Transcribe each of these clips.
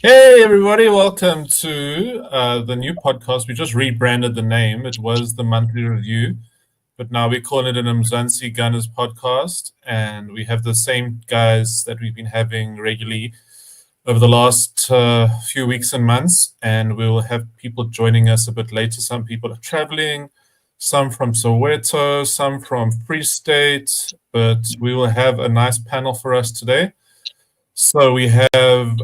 Hey, everybody, welcome to the new podcast. We just rebranded the name. It was the monthly review, but now we're calling it an Mzansi Gunner Podcast. And we have the same guys that we've been having regularly over the last few weeks and months. And we will have people joining us a bit later. Some people are traveling, some from Soweto, some from Free State, but we will have a nice panel for us today. So we have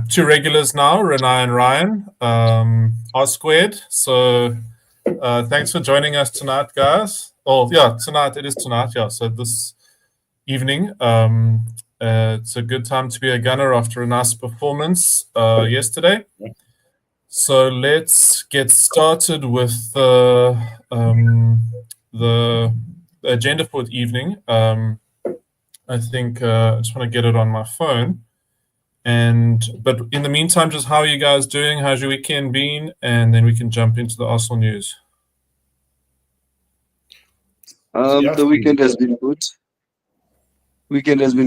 two regulars now, Renai and Ryan, R squared. So thanks for joining us tonight, guys. Oh, yeah, tonight. It is tonight. Yeah. So this evening, it's a good time to be a gunner after a nice performance yesterday. So let's get started with the agenda for the evening. I think I just want to get it on my phone. But in the meantime, just how are you guys doing? How's your weekend been? And then we can jump into the Arsenal news. The weekend has been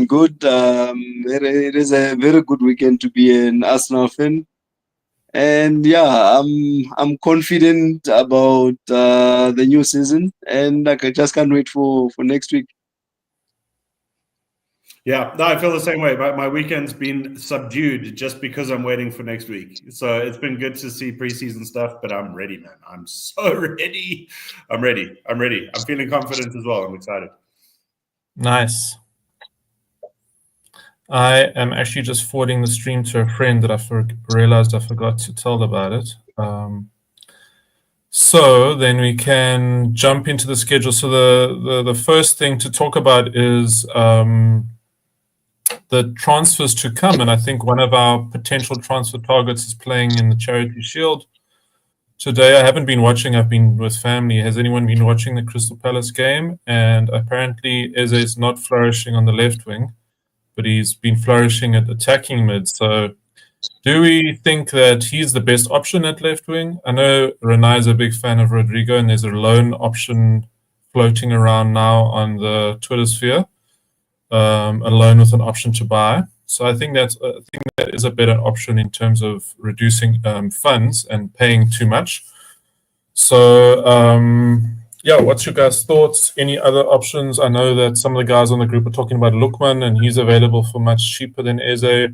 good. It is a very good weekend to be an Arsenal fan, and yeah, I'm confident about the new season, and I just can't wait for next week. Yeah, no, I feel the same way. But my weekend's been subdued just because I'm waiting for next week. So it's been good to see preseason stuff, but I'm ready, man. I'm so ready. I'm ready. I'm feeling confident as well. I'm excited. Nice. I am actually just forwarding the stream to a friend that I realized I forgot to tell about it. So then we can jump into the schedule. So the first thing to talk about is the transfers to come, and I think one of our potential transfer targets is playing in the Charity Shield today. I haven't been watching. I've been with family. Has anyone been watching the Crystal Palace game? And apparently Eze is not flourishing on the left wing, but he's been flourishing at attacking mid. So do we think that he's the best option at left wing? I know Renai is a big fan of Rodrigo, and there's a loan option floating around now on the Twitter sphere. A loan with an option to buy. So I think that is a better option in terms of reducing funds and paying too much. So yeah, what's your guys' thoughts? Any other options? I know that some of the guys on the group are talking about Lookman, and he's available for much cheaper than Eze.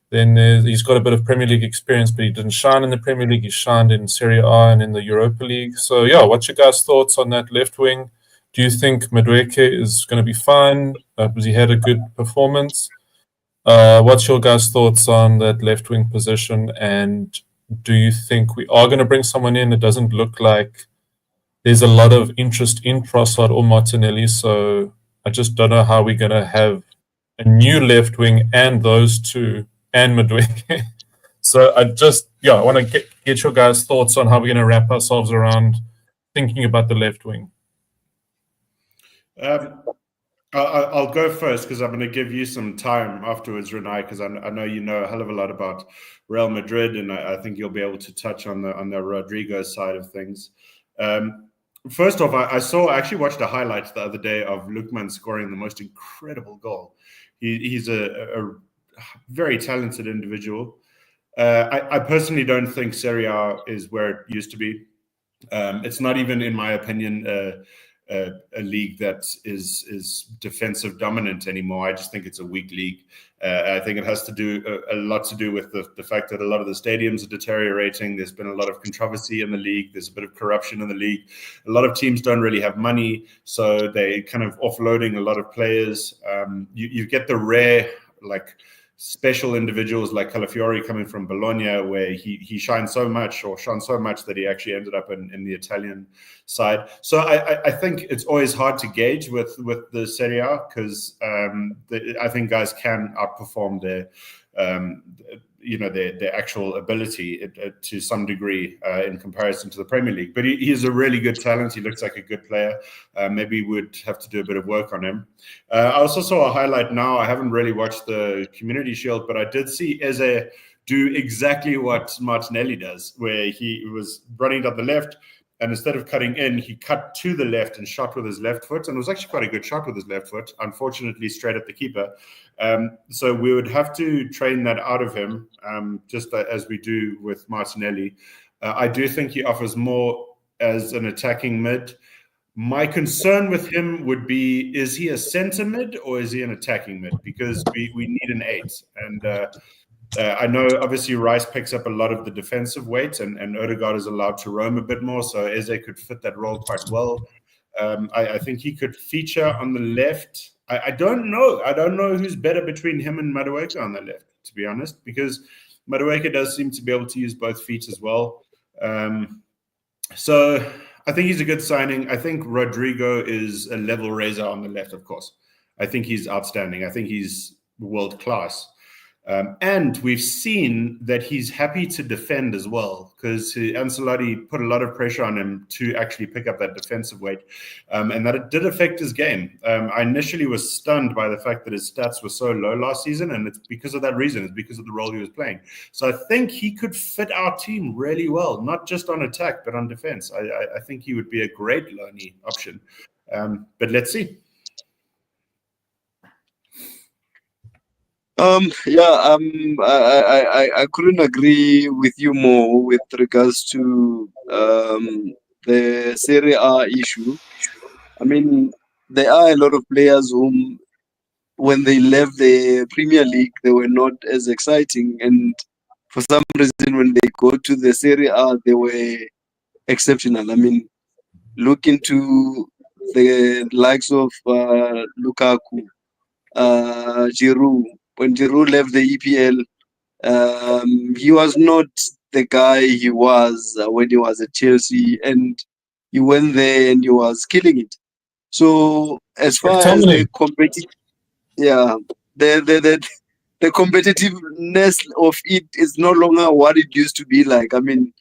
Then he's got a bit of Premier League experience, but he didn't shine in the Premier League. He shined in Serie A and in the Europa League. So yeah, what's your guys' thoughts on that left wing? Do you think Madueke is going to be fine? Because he had a good performance. What's your guys' thoughts on that left wing position? And do you think we are going to bring someone in? It doesn't look like there's a lot of interest in Trossard or Martinelli. So I just don't know how we're going to have a new left wing and those two and Madueke. So I want to get your guys' thoughts on how we're going to wrap ourselves around thinking about the left wing. I'll go first because I'm going to give you some time afterwards, Renai, because I know you know a hell of a lot about Real Madrid, and I think you'll be able to touch on the Rodrigo side of things. First off, I actually watched a highlight the other day of Lookman scoring the most incredible goal. He's a very talented individual. I personally don't think Serie A is where it used to be. It's not even, in my opinion, a league that is defensive dominant anymore. I just think it's a weak league. I think it has to do a lot to do with the fact that a lot of the stadiums are deteriorating. There's been a lot of controversy in the league. There's a bit of corruption in the league. A lot of teams don't really have money, so they kind of offloading a lot of players. You get the rare, like, special individuals like Calafiori coming from Bologna, where he shone so much that he actually ended up in the Italian side. So I think it's always hard to gauge with the Serie A because I think guys can outperform their actual ability to some degree in comparison to the Premier League. But he is a really good talent. He looks like a good player. Maybe we'd have to do a bit of work on him. I also saw a highlight now. I haven't really watched the Community Shield, but I did see Eze do exactly what Martinelli does, where he was running down the left And instead of cutting in, he cut to the left and shot with his left foot. And it was actually quite a good shot with his left foot, unfortunately, straight at the keeper. So we would have to train that out of him, just as we do with Martinelli. I do think he offers more as an attacking mid. My concern with him would be, is he a centre mid or is he an attacking mid? Because we need an 8. And I know, obviously, Rice picks up a lot of the defensive weight, and Odegaard is allowed to roam a bit more, so Eze could fit that role quite well. I think he could feature on the left. I don't know. I don't know who's better between him and Madueke on the left, to be honest, because Madueke does seem to be able to use both feet as well. So I think he's a good signing. I think Rodrigo is a level raiser on the left, of course. I think he's outstanding. I think he's world-class. And we've seen that he's happy to defend as well, because Ancelotti put a lot of pressure on him to actually pick up that defensive weight, and that it did affect his game. I initially was stunned by the fact that his stats were so low last season, and it's because of that reason. It's because of the role he was playing. So I think he could fit our team really well, not just on attack, but on defense. I think he would be a great loanee option. But let's see. I couldn't agree with you more with regards to the Serie A issue. I mean, there are a lot of players whom, when they left the Premier League, they were not as exciting, and for some reason, when they go to the Serie A, they were exceptional. I mean, look into the likes of Lukaku, Giroud. When Giroud left the EPL, he was not the guy he was when he was at Chelsea, and he went there and he was killing it. So as far as the competitiveness of it is no longer what it used to be like. I mean,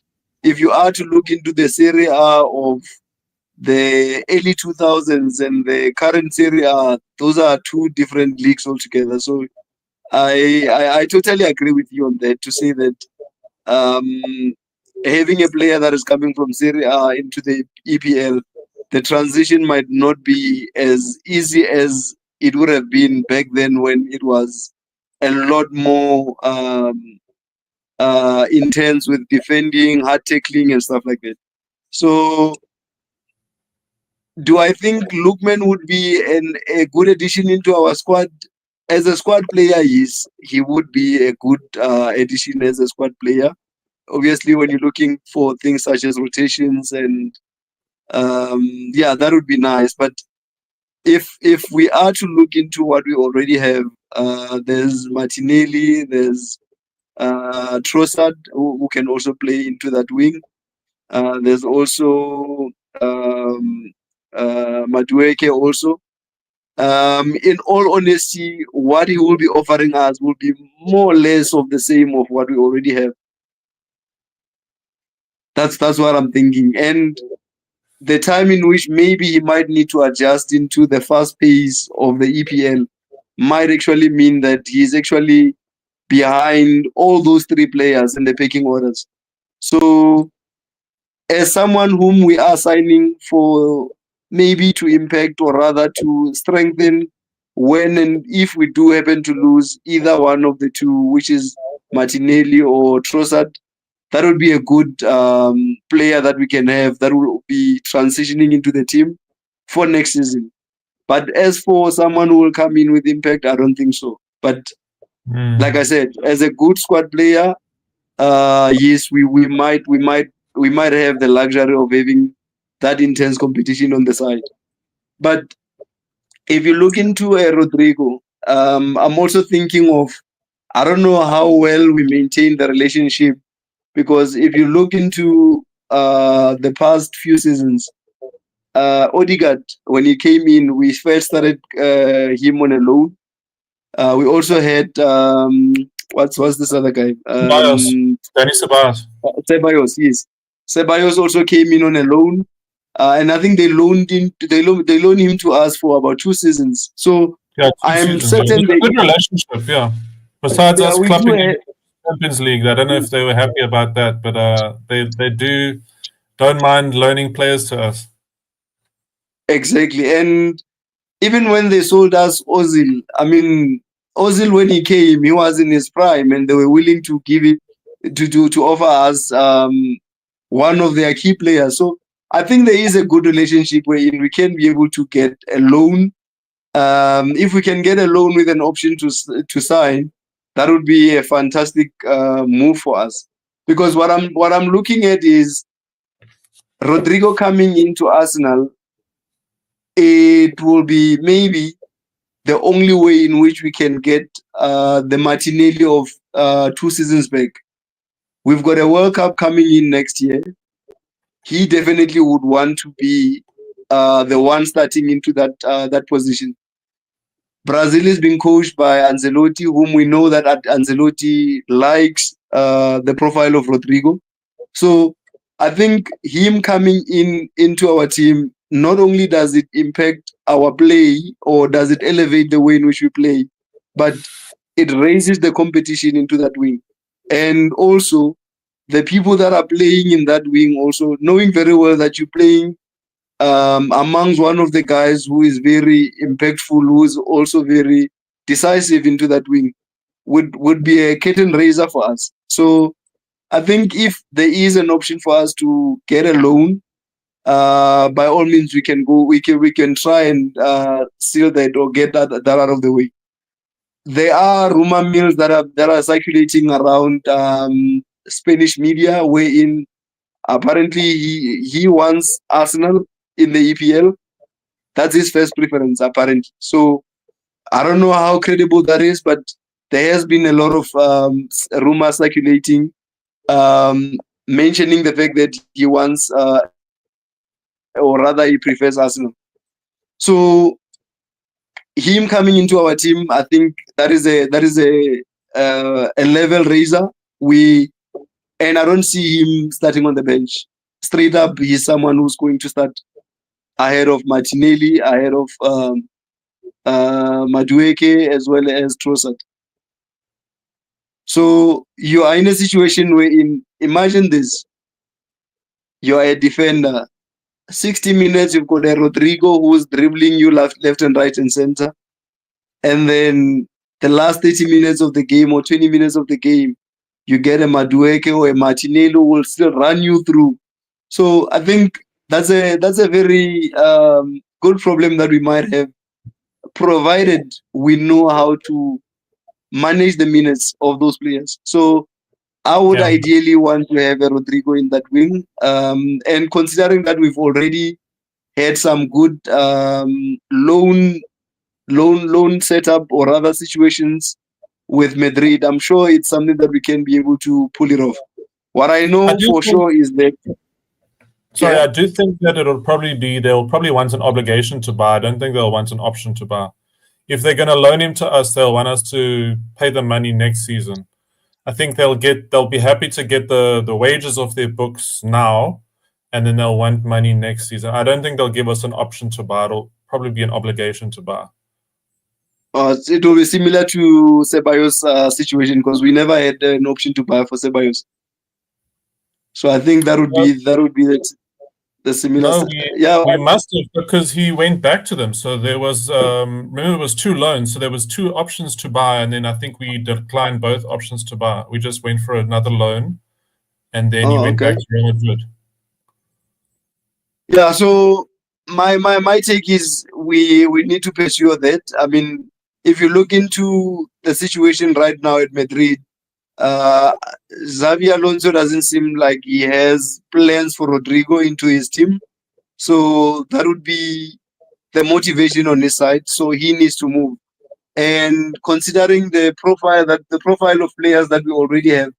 if you are to look into the Serie A of the early 2000s and the current Serie A, those are two different leagues altogether. So I totally agree with you on that, to say that having a player that is coming from Serie A into the EPL, the transition might not be as easy as it would have been back then, when it was a lot more intense with defending, hard tackling, and stuff like that. So do I think Lookman would be a good addition into our squad? As a squad player, he would be a good addition as a squad player. Obviously, when you're looking for things such as rotations and that would be nice. But if we are to look into what we already have, there's Martinelli, there's Trossard, who can also play into that wing. There's also Madueke also. In all honesty, what he will be offering us will be more or less of the same of what we already have. That's what I'm thinking. And the time in which maybe he might need to adjust into the fast pace of the EPL might actually mean that he's actually behind all those three players in the pecking orders. So as someone whom we are signing for maybe to impact, or rather to strengthen when and if we do happen to lose either one of the two, which is Martinelli or Trossard, that would be a good player that we can have that will be transitioning into the team for next season. But as for someone who will come in with impact, I don't think so. But like I said, as a good squad player, yes, we might have the luxury of having that intense competition on the side. But if you look into Rodrigo, I'm also thinking of, I don't know how well we maintain the relationship, because if you look into the past few seasons, Odegaard, when he came in, we first started him on a loan. We also had what's this other guy? Dayne Ceballos. Ceballos, yes. Ceballos also came in on a loan, and I think they loaned him to us for about 2 seasons. So I'm certain they good relationship. Yeah. Besides us clubbing in the Champions League, I don't know if they were happy about that, but they do don't mind loaning players to us. Exactly. And even when they sold us Ozil, I mean, Ozil, when he came, he was in his prime, and they were willing to give it to offer us one of their key players. So I think there is a good relationship wherein we can be able to get a loan. If we can get a loan with an option to sign, that would be a fantastic move for us. Because what I'm looking at is Rodrigo coming into Arsenal. It will be maybe the only way in which we can get the Martinelli of 2 seasons back. We've got a World Cup coming in next year. He definitely would want to be the one starting into that position. Brazil is being coached by Ancelotti, whom we know that Ancelotti likes the profile of Rodrigo. So I think him coming into our team, not only does it impact our play or does it elevate the way in which we play, but it raises the competition into that wing. And also, the people that are playing in that wing, also knowing very well that you're playing amongst one of the guys who is very impactful, who is also very decisive into that wing, would be a curtain raiser for us. So I think if there is an option for us to get a loan, by all means we can go. We can try and seal that or get that out of the way. There are rumor mills that are circulating around Spanish media, wherein apparently he wants Arsenal in the EPL. That's his first preference, apparently. So I don't know how credible that is, but there has been a lot of rumors circulating, mentioning the fact that he wants, or rather, he prefers Arsenal. So him coming into our team, I think that is a level raiser. And I don't see him starting on the bench. Straight up, he's someone who's going to start ahead of Martinelli, ahead of Madueke, as well as Trossard. So you are in a situation where, imagine this: you are a defender. 60 minutes, you've got a Rodrigo who's dribbling you left and right and center, and then the last 30 minutes of the game or 20 minutes of the game, you get a Madueke or a Martinelli who will still run you through. So I think that's a very good problem that we might have, provided we know how to manage the minutes of those players. So I would ideally want to have a Rodrigo in that wing. And considering that we've already had some good loan setup or other situations with Madrid, I'm sure it's something that we can be able to pull it off. What I know for sure is that. Sorry, I do think that they'll probably want an obligation to buy. I don't think they'll want an option to buy. If they're going to loan him to us, they'll want us to pay the money next season. I think they'll be happy to get the wages off their books now, and then they'll want money next season. I don't think they'll give us an option to buy. It'll probably be an obligation to buy. It will be similar to Ceballos' situation, because we never had an option to buy for Ceballos. So I think that would be the similar. No, we must have, because he went back to them. So there was remember, it was 2 loans, so there was 2 options to buy, and then I think we declined both options to buy. We just went for another loan, and then he went back to Real Madrid. Yeah. So my take is we need to pursue that. I mean, if you look into the situation right now at Madrid, Xavi Alonso doesn't seem like he has plans for Rodrigo into his team. So that would be the motivation on his side. So he needs to move. And considering the profile of players that we already have,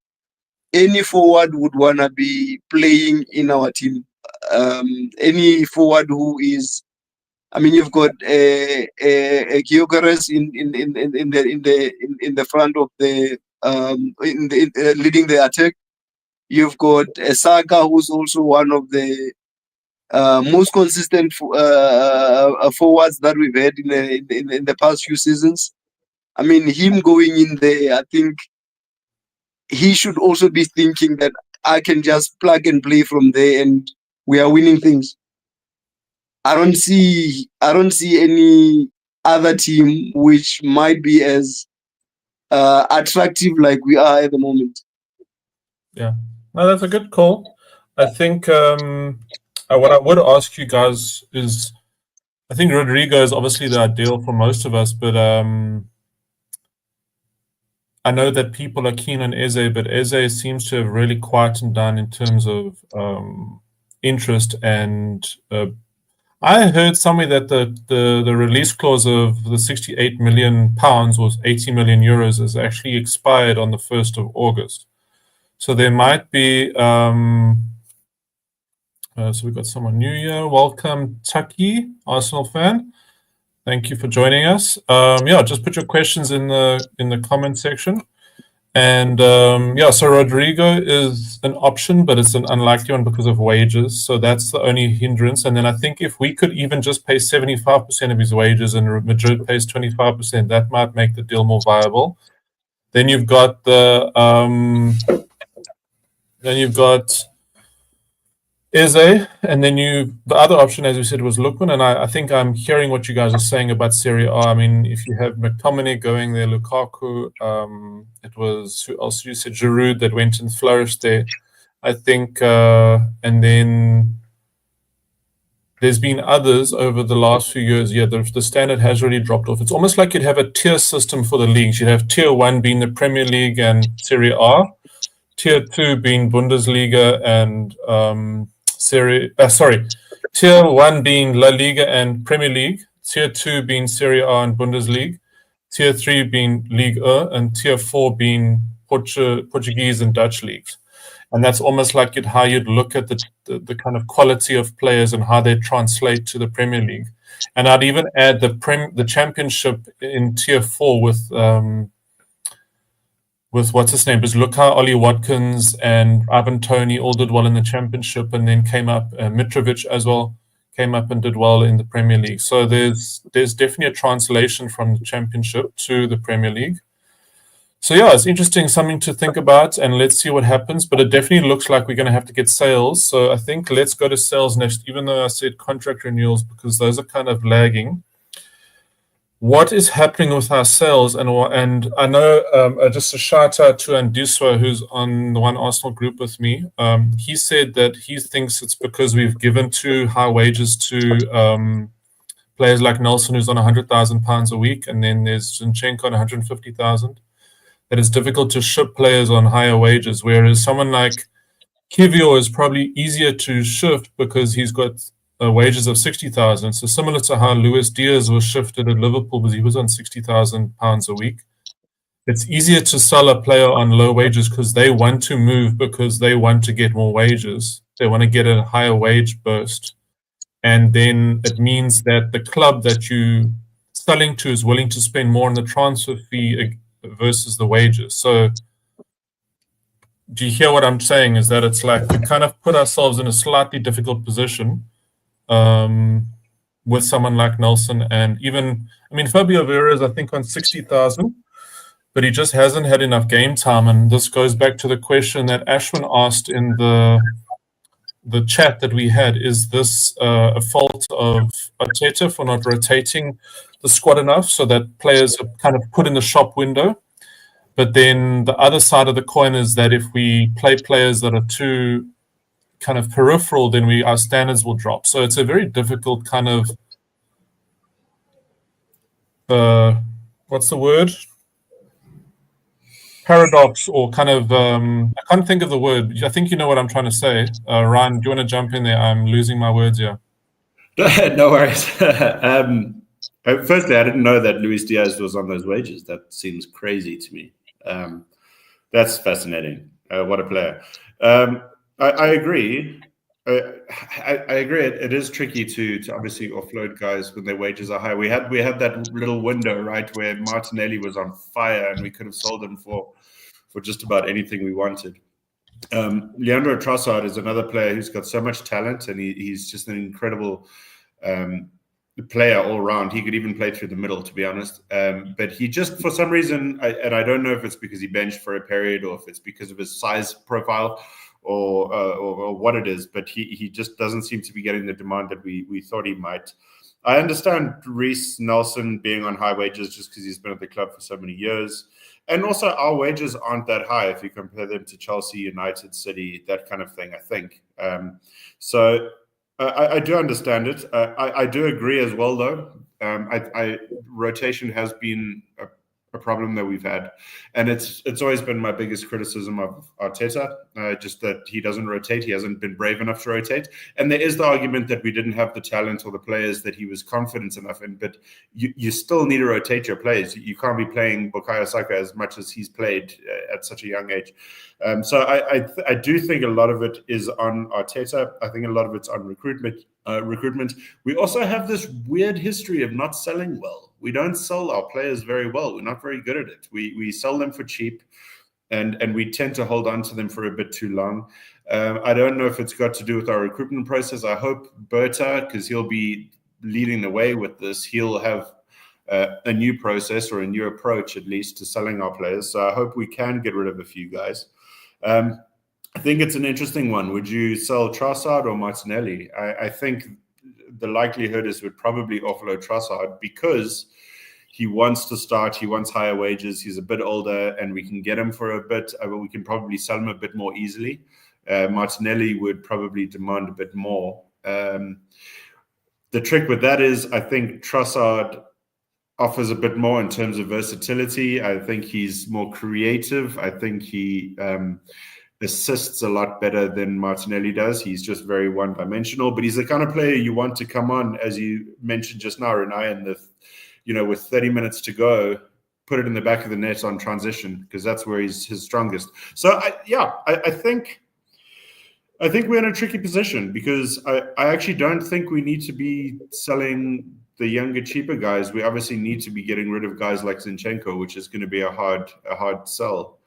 any forward would want to be playing in our team. Any forward who is, I mean, you've got a Gyökeres in the front of the leading the attack. You've got a Saka, who's also one of the most consistent forwards that we've had in the past few seasons. I mean, him going in there, I think he should also be thinking that I can just plug and play from there and we are winning things. I don't see any other team which might be as attractive like we are at the moment. Yeah, no, that's a good call. I think what I would ask you guys is, I think Rodrigo is obviously the ideal for most of us, but I know that people are keen on Eze, but Eze seems to have really quietened down in terms of interest. And I heard somewhere that the release clause of the 68 million pounds or 80 million euros has actually expired on the 1st of August. So there might be. So we've got someone new here. Welcome, Tucky, Arsenal fan. Thank you for joining us. Just put your questions in the comment section. And so Rodrigo is an option, but it's an unlikely one because of wages. So that's the only hindrance. And then I think if we could even just pay 75% of his wages and Madrid pays 25%, that might make the deal more viable. Then you've got Eze, and then the other option, as we said, was Lukman. And I think I'm hearing what you guys are saying about Serie A. I mean, if you have McTominay going there, Lukaku, it was, who else you said, Giroud that went and flourished there. I think, and then there's been others over the last few years. Yeah, the standard has really dropped off. It's almost like you'd have a tier system for the leagues. You'd have tier 1 being the Premier League and Serie A, tier 2 being Bundesliga and tier 1 being La Liga and Premier League, tier 2 being Serie A and Bundesliga, tier 3 being Ligue 1, and tier 4 being Portuguese and Dutch leagues. And that's almost like how you'd look at the kind of quality of players and how they translate to the Premier League. And I'd even add the Championship in tier 4 with what's his name, because look how Ollie Watkins and Ivan Toney all did well in the Championship, and then came up, Mitrovic as well came up and did well in the Premier League. So there's definitely a translation from the Championship to the Premier League. So yeah, it's interesting, something to think about, and let's see what happens. But it definitely looks like we're going to have to get sales. So I think let's go to sales next, even though I said contract renewals, because those are kind of lagging. What is happening with our sales? And I know, just a shout out to Andiswa, who's on the One Arsenal group with me. He said that he thinks it's because we've given too high wages to players like Nelson, who's on £100,000 a week, and then there's Zinchenko on 150,000. That it's difficult to ship players on higher wages, whereas someone like Kivior is probably easier to shift because he's got wages of 60,000. So similar to how Luis Diaz was shifted at Liverpool because he was on £60,000 a week. It's easier to sell a player on low wages because they want to move, because they want to get more wages. They want to get a higher wage burst. And then it means that the club that you're selling to is willing to spend more on the transfer fee versus the wages. So do you hear what I'm saying? Is that it's like we kind of put ourselves in a slightly difficult position with someone like Nelson, and even, I mean, Fabio Vieira is, I think, on 60,000, but he just hasn't had enough game time. And this goes back to the question that Ashwin asked in the chat that we had. Is this a fault of Arteta for not rotating the squad enough so that players are kind of put in the shop window? But then the other side of the coin is that if we play players that are too kind of peripheral, then our standards will drop. So it's a very difficult kind of what's the word? Paradox, or kind of I can't think of the word. I think you know what I'm trying to say. Ryan, do you want to jump in there? I'm losing my words here. No worries. Firstly, I didn't know that Luis Diaz was on those wages. That seems crazy to me. That's fascinating. What a player. I agree. I agree. It is tricky to obviously offload guys when their wages are high. We had that little window, right, where Martinelli was on fire, and we could have sold him for just about anything we wanted. Leandro Trossard is another player who's got so much talent, and he's just an incredible player all around. He could even play through the middle, to be honest. But he just, for some reason, I don't know if it's because he benched for a period or if it's because of his size profile or what it is, but he just doesn't seem to be getting the demand that we thought he might. I understand Reece Nelson being on high wages just because he's been at the club for so many years. And also our wages aren't that high if you compare them to Chelsea, United, City, that kind of thing, I think. So I do understand it. I do agree as well, though. Rotation has been a problem that we've had, and it's always been my biggest criticism of Arteta, just that he doesn't rotate. He hasn't been brave enough to rotate, and there is the argument that we didn't have the talent or the players that he was confident enough in, but you still need to rotate your players. You can't be playing Bukayo Saka as much as he's played at such a young age. So I do think a lot of it is on Arteta. I think a lot of it's on recruitment. We also have this weird history of not selling well. We don't sell our players very well. We're not very good at it. We sell them for cheap, and we tend to hold on to them for a bit too long. I don't know if it's got to do with our recruitment process. I hope Berta, because he'll be leading the way with this, he'll have a new process or a new approach at least to selling our players. So I hope we can get rid of a few guys. I think it's an interesting one. Would you sell Trossard or Martinelli? I think the likelihood is we'd probably offload Trossard because he wants to start. He wants higher wages. He's a bit older, and we can get him for a bit. But we can probably sell him a bit more easily. Martinelli would probably demand a bit more. The trick with that is I think Trossard offers a bit more in terms of versatility. I think he's more creative. I think he assists a lot better than Martinelli does. He's just very one-dimensional, but he's the kind of player you want to come on, as you mentioned just now, Renai, and with 30 minutes to go, put it in the back of the net on transition, because that's where he's his strongest. So I think we're in a tricky position, because I actually don't think we need to be selling the younger, cheaper guys. We obviously need to be getting rid of guys like Zinchenko, which is going to be a hard sell.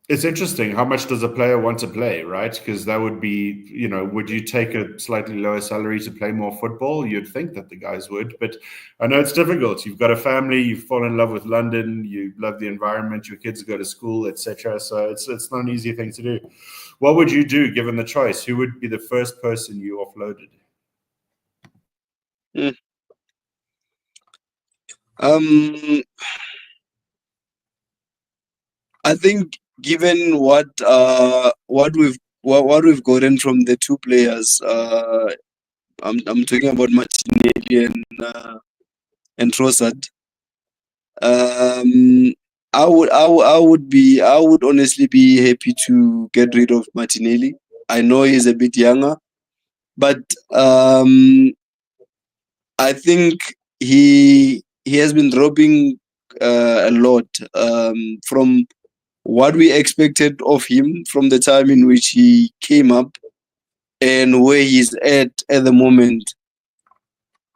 It's interesting. How much does a player want to play, right? Because that would be, would you take a slightly lower salary to play more football? You'd think that the guys would, but I know it's difficult. You've got a family, you've fallen in love with London, you love the environment, your kids go to school, etc. So it's not an easy thing to do. What would you do given the choice? Who would be the first person you offloaded? I think, given what we've gotten from the two players, I'm talking about Martinelli and Trossard. I would honestly be happy to get rid of Martinelli. I know he's a bit younger, but I think he has been dropping a lot from what we expected of him from the time in which he came up and where he's at the moment.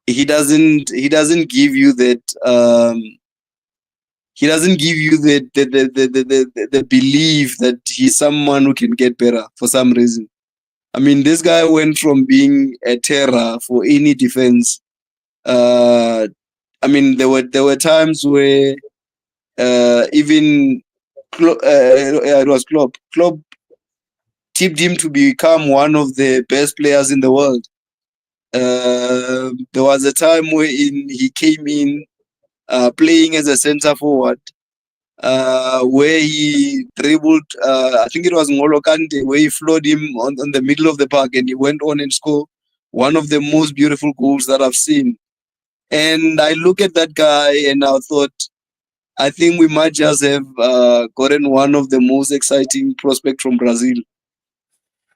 He doesn't give you that. He doesn't give you the belief that he's someone who can get better for some reason. I mean, this guy went from being a terror for any defense. I mean, there were times where even it was Klopp. Klopp tipped him to become one of the best players in the world. There was a time where he came in playing as a centre forward, where he dribbled. I think it was N'Golo Kante, where he floored him on the middle of the park, and he went on and scored one of the most beautiful goals that I've seen. And I look at that guy, and I thought, I think we might just have gotten one of the most exciting prospects from Brazil.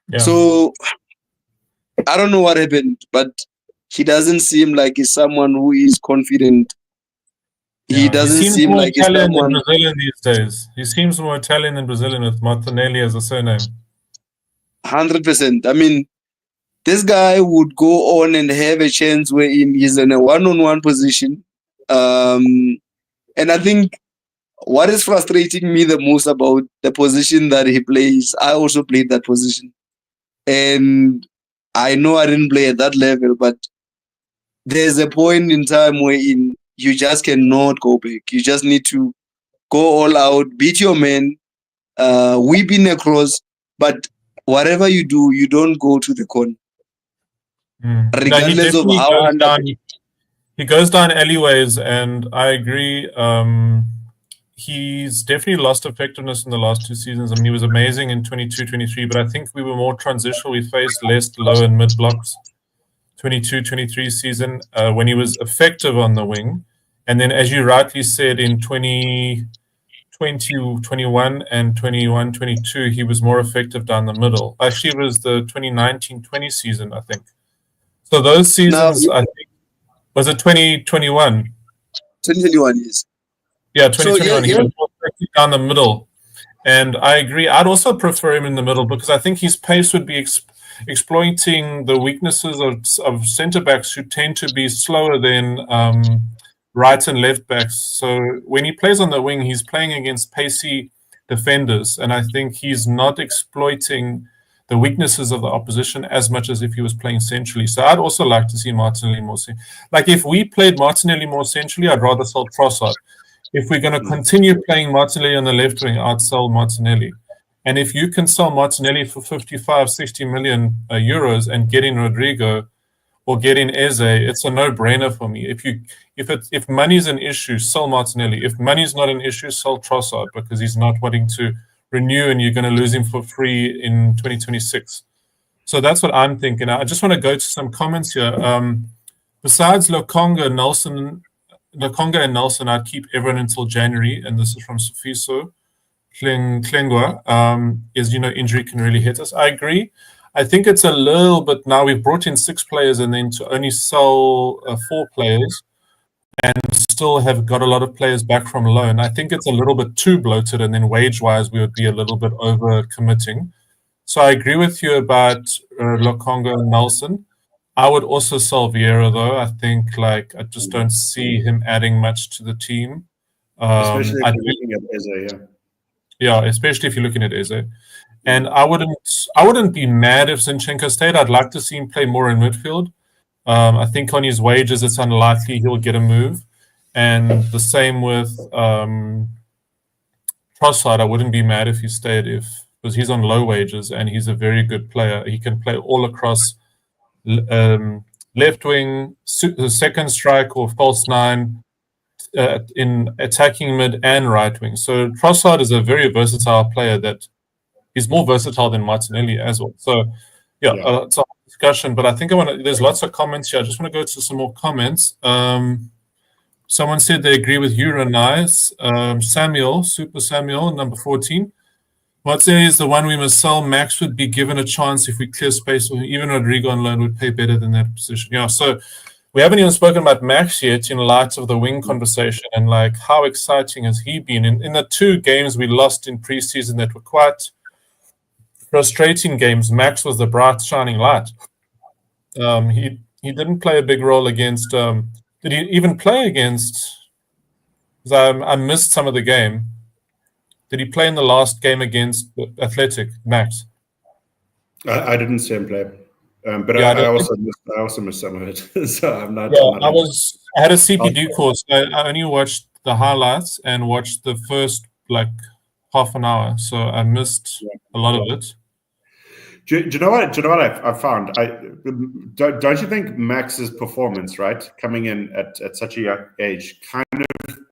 Yeah. So I don't know what happened, but he doesn't seem like he's someone who is confident. He doesn't seem like he's someone. In Brazilian these days. He seems more Italian than Brazilian with Martinelli as a surname. 100%. I mean, this guy would go on and have a chance where he's in a one-on-one position. And I think what is frustrating me the most about the position that he plays, I also played that position. And I know I didn't play at that level, but there's a point in time where you just cannot go back. You just need to go all out, beat your man, whip in a cross, but whatever you do, you don't go to the corner. No, he Regardless of definitely how goes under. down. He goes down alleyways, and I agree. He's definitely lost effectiveness in the last 2 seasons. I mean, he was amazing in 22-23, but I think we were more transitional. We faced less low and mid blocks 22-23 season when he was effective on the wing. And then, as you rightly said, in 2021 and 21-22, he was more effective down the middle. Actually, it was the 2019-20 season, I think. So those seasons, Now, I think, was it 2021? 2021 years. Yeah, 2021. So, He was more effective down the middle. And I agree. I'd also prefer him in the middle because I think his pace would be exploiting the weaknesses of centre backs who tend to be slower than right and left backs. So when he plays on the wing, he's playing against pacey defenders. And I think he's not exploiting the weaknesses of the opposition as much as if he was playing centrally. So I'd also like to see Martinelli more. Like if we played Martinelli more centrally, I'd rather sell Trossard. If we're going to continue playing Martinelli on the left wing, I'd sell Martinelli. And if you can sell Martinelli for 55, 60 million euros and get in Rodrigo or get in Eze, it's a no-brainer for me. If money's an issue, sell Martinelli. If money's not an issue, sell Trossard because he's not wanting to renew and you're going to lose him for free in 2026. So that's what I'm thinking. I just want to go to some comments here. Besides Lokonga and Nelson, I'd keep everyone until January, and this is from Sofiso Klengwa. Is injury can really hit us. I agree. I think it's a little bit now. We've brought in 6 players, and then to only sell 4 players, and still have got a lot of players back from loan. I think it's a little bit too bloated, and then wage-wise, we would be a little bit over committing. So I agree with you about Lokonga and Nelson. I would also sell Vieira, though. I think I just don't see him adding much to the team. Especially if you're looking at Eze, yeah, especially if you're looking at Eze. And I wouldn't be mad if Zinchenko stayed. I'd like to see him play more in midfield. I think on his wages, it's unlikely he'll get a move. And the same with Trossard. I wouldn't be mad if he stayed because he's on low wages and he's a very good player. He can play all across left wing, second strike or false 9, in attacking mid and right wing. So Trossard is a very versatile player that is more versatile than Martinelli as well. So it's a discussion, but I think there's lots of comments here. I just want to go to some more comments. Someone said they agree with you, Renai. Super Samuel, number 14. Watson is the one we must sell. Max would be given a chance if we clear space. Even Rodrigo on loan would pay better than that position. Yeah, so we haven't even spoken about Max yet in light of the wing conversation and how exciting has he been. In the 2 games we lost in preseason that were quite frustrating games, Max was the bright shining light. He didn't play a big role against... did he even play against... I missed some of the game. Did he play in the last game against Athletic, Max? I didn't see him play, but Yeah, I also missed some of it. So I'm not. Yeah, I had a CPD course. I only watched the highlights and watched the first half an hour, so I missed a lot of it. Do you know what? I found? Don't you think Max's performance, right, coming in at such a young age, kind of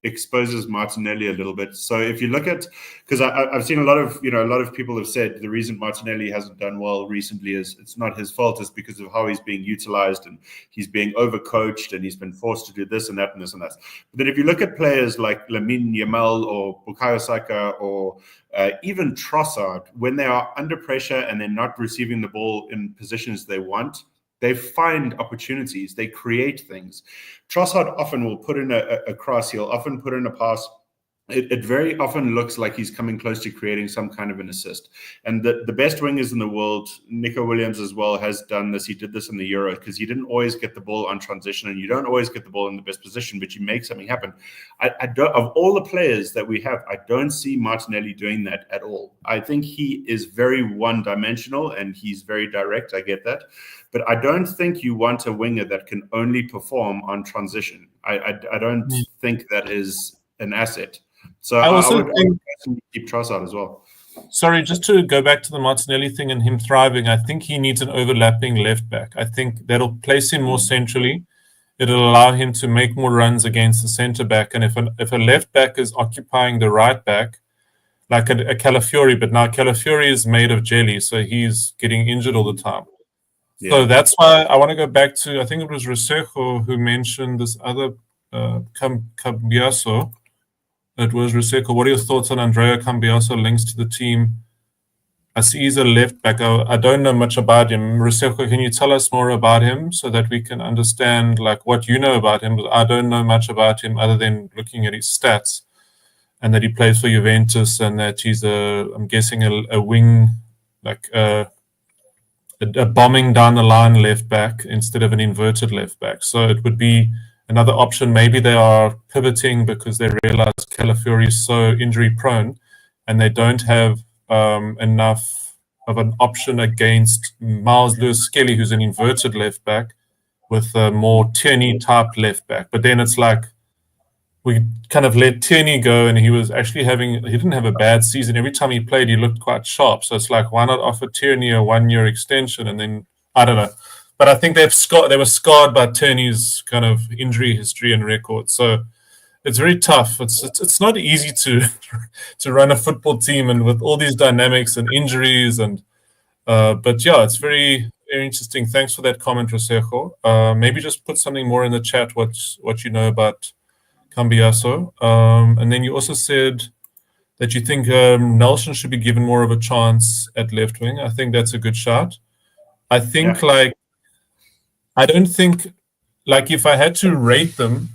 exposes Martinelli a little bit? So if you look at, because I've seen a lot of people have said the reason Martinelli hasn't done well recently is it's not his fault. It's because of how he's being utilized and he's being overcoached and he's been forced to do this and that and this and that. But then if you look at players like Lamine Yamal or Bukayo Saka or even Trossard, when they are under pressure and they're not receiving the ball in positions they want, they find opportunities, they create things. Trossard often will put in a cross, he'll often put in a pass. It very often looks like he's coming close to creating some kind of an assist. And the best wingers in the world, Nico Williams as well, has done this. He did this in the Euro because he didn't always get the ball on transition, and you don't always get the ball in the best position, but you make something happen. I don't, of all the players that we have, I don't see Martinelli doing that at all. I think he is very one-dimensional and he's very direct. I get that. But I don't think you want a winger that can only perform on transition. I don't think that is an asset. So I would keep Trossard as well. Sorry, just to go back to the Martinelli thing and him thriving, I think he needs an overlapping left back. I think that'll place him more centrally. It'll allow him to make more runs against the centre back. And if a left back is occupying the right back, like a Calafiori, but now Calafiori is made of jelly, so he's getting injured all the time. Yeah. So that's why I want to go back to, I think it was Resejo who mentioned this other Cambiaso. It was Resejo. What are your thoughts on Andrea Cambiaso links to the team? I see he's a left back. I don't know much about him. Resejo, can you tell us more about him so that we can understand like what you know about him? I don't know much about him other than looking at his stats and that he plays for Juventus and that he's I'm guessing a wing, like a bombing down the line left back instead of an inverted left back. So it would be another option. Maybe they are pivoting because they realize Calafiori is so injury prone and they don't have enough of an option against Miles Lewis-Skelly, who's an inverted left back with a more Tierney type left back. But then it's like we kind of let Tierney go and he didn't have a bad season. Every time he played, he looked quite sharp. So it's like, why not offer Tierney a 1-year extension? And then, I don't know. But I think they were scarred by Tierney's kind of injury history and record. So it's very tough. It's not easy to run a football team and with all these dynamics and injuries but yeah, it's very, very interesting. Thanks for that comment, Resejo. Maybe just put something more in the chat what you know about Cambiaso. And then you also said that you think Nelson should be given more of a chance at left wing. I think that's a good shot. I think I don't think if I had to rate them,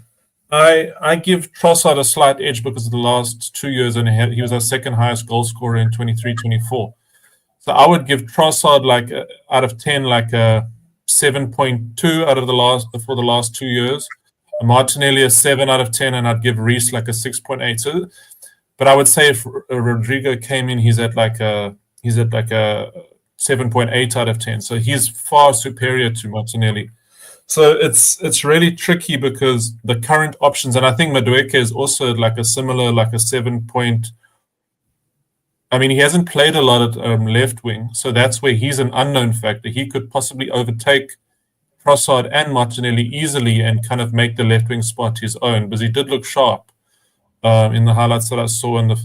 I give Trossard a slight edge because of the last 2 years, and he was our second highest goal scorer in 23-24. So I would give Trossard out of 10, like a 7.2 for the last 2 years. Martinelli a 7 out of 10, and I'd give Reece like a 6.8. But I would say if Rodrigo came in, he's at like a 7.8 out of 10. So he's far superior to Martinelli. So it's really tricky because the current options, and I think Madueke is also like a similar, like a 7 point. I mean, he hasn't played a lot at left wing, so that's where he's an unknown factor. He could possibly overtake Trossard and Martinelli easily and kind of make the left wing spot his own, because he did look sharp in the highlights that I saw in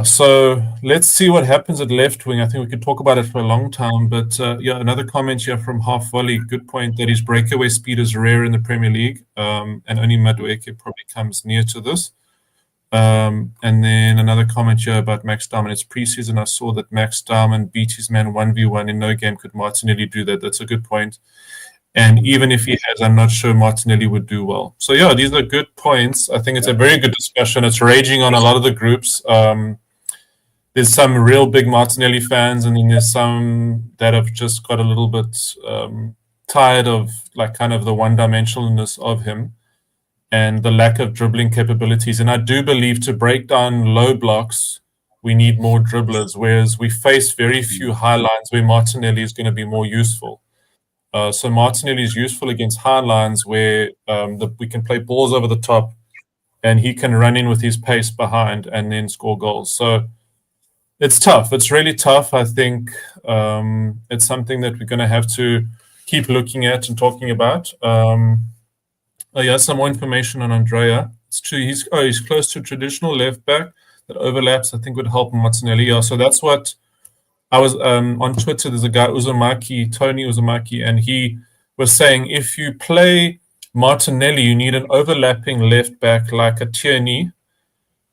so let's see what happens at left wing. I think we could talk about it for a long time, but another comment here from Half Volley. Good point that his breakaway speed is rare in the Premier League, and only Madueke probably comes near to this. And then another comment here about Max Diamond. It's preseason. I saw that Max Diamond beat his man 1v1 in no game. Could Martinelli do that? That's a good point. And even if he has, I'm not sure Martinelli would do well. So yeah, these are good points. I think it's a very good discussion. It's raging on a lot of the groups. There's some real big Martinelli fans, and then there's some that have just got a little bit tired of like kind of the one-dimensionalness of him and the lack of dribbling capabilities. And I do believe to break down low blocks, we need more dribblers, whereas we face very few high lines where Martinelli is going to be more useful. So Martinelli is useful against high lines where we can play balls over the top and he can run in with his pace behind and then score goals. So it's tough. It's really tough. I think it's something that we're going to have to keep looking at and talking about. Some more information on Andrea. It's true. He's close to traditional left back that overlaps. I think would help Martinelli. Yeah, so that's what I was on Twitter. There's a guy Tony Uzumaki, and he was saying if you play Martinelli, you need an overlapping left back like a Tierney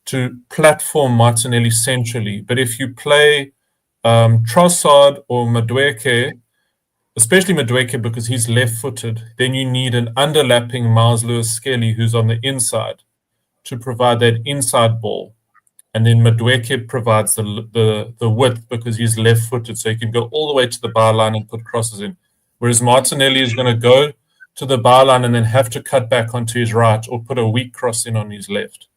to platform Martinelli centrally. But if you play Trossard or Madueke, especially Madueke because he's left-footed, then you need an underlapping Miles Lewis-Skelly who's on the inside to provide that inside ball. And then Madueke provides the width because he's left-footed, so he can go all the way to the byline and put crosses in. Whereas Martinelli is going to go to the byline and then have to cut back onto his right or put a weak cross in on his left.